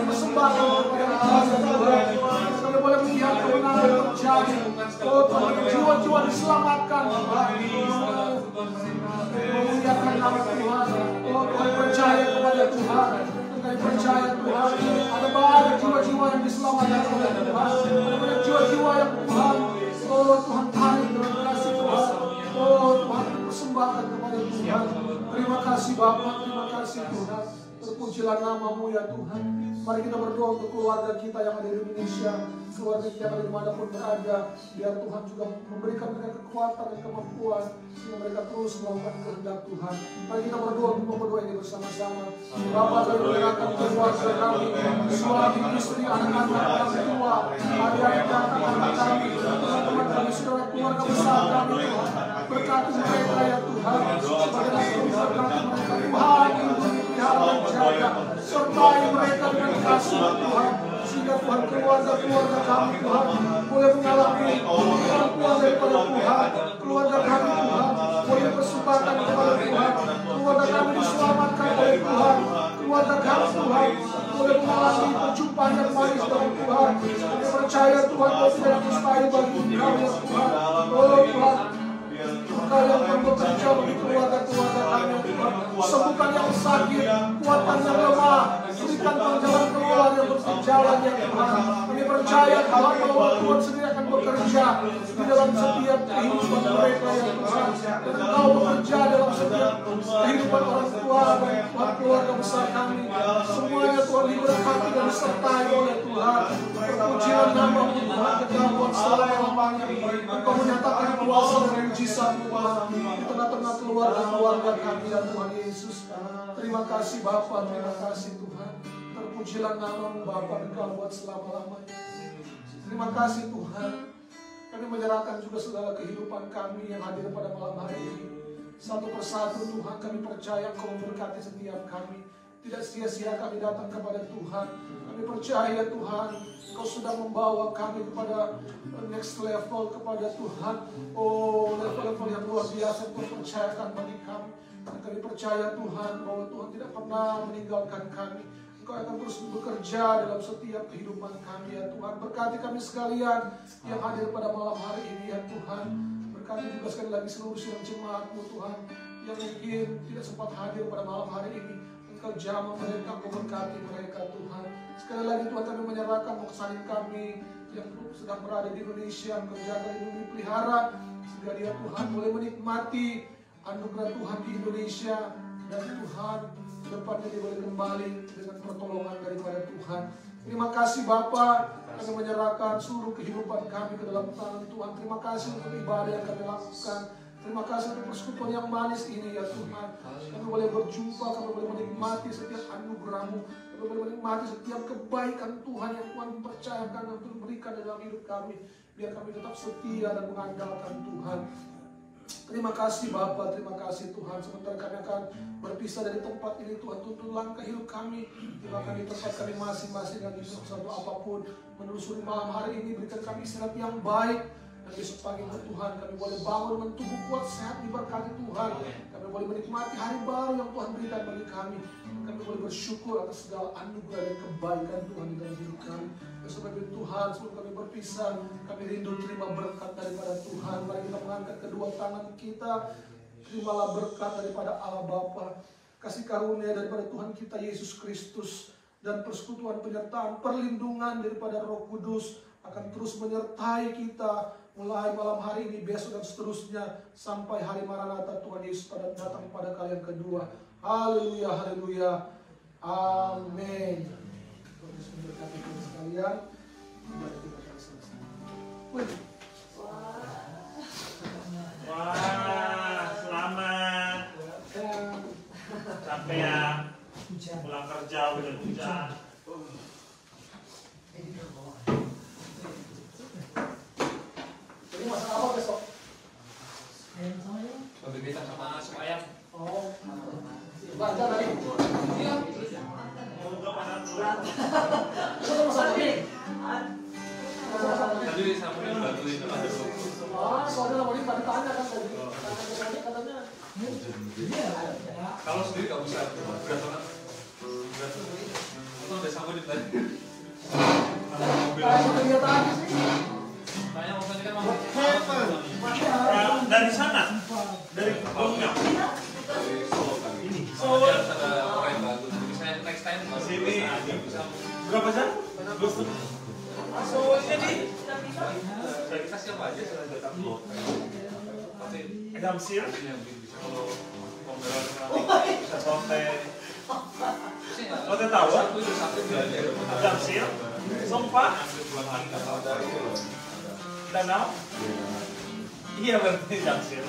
persembahkan kepada Tuhan. Kami boleh melihat kebenaran terjadi. Oh Tuhan, jiwa-jiwa diselamatkan Tuhan. Memuliakan nama Tuhan. Oh Tuhan, percaya kepada Tuhan. Kami percaya Tuhan, ada banyak jiwa-jiwa yang diselamatkan oleh Tuhan. Ada banyak jiwa-jiwa yang Tuhan, oh Tuhan tarik dengan kasih Tuhan. Oh Tuhan, persembahkan kepada Tuhan. Terima kasih Bapa, terima kasih Tuhan. Terpujilah nama-Mu ya Tuhan. Mari kita berdoa untuk keluarga kita yang ada di Indonesia, keluarga kita yang ada dimanapun berada. Biar Tuhan juga memberikan mereka kekuatan dan kemampuan sehingga mereka terus melakukan kehendak Tuhan. Mari kita berdoa untuk berdoa ini bersama-sama. Bapa, kami menyerahkan keluarga kami, suami, istri, anak-anak, orang tua, adik-adik, kakak-kakak kami, teman-teman kami, saudara keluarga besar kami Tuhan. Berkati mereka ya Tuhan. Bagaimana berkati mereka Tuhan, lindungi, pelihara dan jaga. Sertai mereka dengan kasih Tuhan, sehingga Tuhan keluarga-keluarga kami Tuhan boleh mengalami kemampuan daripada Tuhan. Keluarga kami Tuhan boleh persembahkan kepada Tuhan. Keluarga kami diselamatkan oleh Tuhan. Keluarga kami Tuhan boleh mengalami perjumpaan yang manis dengan Tuhan. Kami percaya Tuhan bahwa tidak ada mustahil bagi Engkau ya Tuhan. Oh Tuhan, Engkau yang bekerja bagi keluarga-keluarga kami Tuhan. Sembuhkan yang sakit, kuatkan yang lemah, berikan jalan keluar yang berjalan ya Tuhan. Kami percaya Tuhan bahwa Tuhan sendiri akan bekerja di dalam setiap kehidupan mereka ya Tuhan. Dan Engkau bekerja dalam setiap kehidupan orang tua dan keluarga besar kami. Semuanya Tuhan diberkati dan disertai oleh Tuhan. Terpujilah nama-Mu Tuhan, kekal selama-lamanya. Engkau menyatakan kuasa dan mujizat Tuhan di tengah-tengah keluarga-keluarga kami dan Tuhan Yesus. Terima kasih Bapa, terima kasih Tuhan. Terpujilah nama-Mu Bapa, Engkau buat selama-lamanya. Terima kasih Tuhan. Kami menyerahkan juga segala kehidupan kami yang hadir pada malam hari ini. Satu persatu Tuhan kami percaya Engkau memberkati setiap kami. Tidak sia-sia kami datang kepada Tuhan. Kami percaya Tuhan Engkau sudah membawa kami kepada next level kepada Tuhan. Oh, level-level yang luar biasa Tuhan percayakan bagi kami. Dan kami percaya Tuhan bahwa Tuhan tidak pernah meninggalkan kami. Engkau akan terus bekerja dalam setiap kehidupan kami ya Tuhan. Berkati kami sekalian yang hadir pada malam hari ini ya Tuhan. Berkati juga sekali lagi seluruh sidang jemaat-Mu Tuhan yang mungkin tidak sempat hadir pada malam hari ini. Engkau jamah mereka, Engkau berkati mereka Tuhan. Sekali lagi Tuhan kami menyerahkan muksanin kami yang sedang berada di Indonesia. Engkau jaga, lindungi, pelihara sehingga dia Tuhan boleh menikmati anugerah Tuhan di Indonesia. Dan Tuhan depannya dia boleh kembali dengan pertolongan daripada Tuhan. Terima kasih Bapa, kami menyerahkan seluruh kehidupan kami ke dalam tangan Tuhan. Terima kasih untuk ibadah yang kami lakukan. Terima kasih untuk persekutuan yang manis ini ya Tuhan. Kami boleh berjumpa, kami boleh menikmati setiap anugerah-Mu. Kami boleh menikmati setiap kebaikan Tuhan yang Tuhan percayakan untuk memberikan dalam hidup kami. Biar kami tetap setia dan mengandalkan Tuhan. Terima kasih Bapa, terima kasih Tuhan. Sementara kami akan berpisah dari tempat ini Tuhan, tuntun langkah hidup kami. Tibakan di tempat kami masing-masing dan di satu apapun. Menelusuri malam hari ini, berikan kami istirahat yang baik. Dan besok pagi Tuhan kami boleh bangun dengan tubuh kuat sehat diberkati Tuhan. Kami boleh menikmati hari baru yang Tuhan berikan bagi kami. Kami boleh bersyukur atas segala anugerah dan kebaikan Tuhan di dalam hidup kami. Bersama dengan Tuhan sebelum kami berpisah, kami rindu terima berkat daripada Tuhan. Mari kita mengangkat kedua tangan kita. Terimalah berkat daripada Allah Bapa, kasih karunia daripada Tuhan kita Yesus Kristus, dan persekutuan penyertaan perlindungan daripada Roh Kudus akan terus menyertai kita mulai malam hari ini, besok dan seterusnya sampai hari Maranatha Tuhan Yesus pada datang pada kali yang kedua. Haleluya, haleluya, amin. Tuhan Yesus memberkati kita sekalian. Mari kita selesai. Wah, selamat. Capek ya. Pulang kerja udah hujan. Jadi masak apa besok? Babi bintang sama sup ayam. Oh, belanja tadi. Iya. Moga pada Besok masak apa? Tadi sama dia bantuin ada sup. Soalnya lama ini pada tanya kan tadi. Katanya. Kalau sendiri nggak bisa berat banget. Berat. Atau udah sama di tadi. Kayak kegiatan sih. Tanya maksudnya kan mau. dari sana, dari Bogor. Solo ada orang yang bantu. Misalnya next time Sini. bisa. Berapa jam? So jadi Saya kita siapa aja selain datang. Pasti Damsir, yang bisa kalau pembelaan bisa konten. Lo tahu? Satu belajar. Damsir, Sumpah, Danau. Iya berarti Damsir.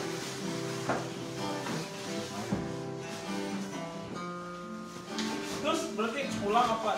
Terus berarti pulang apa?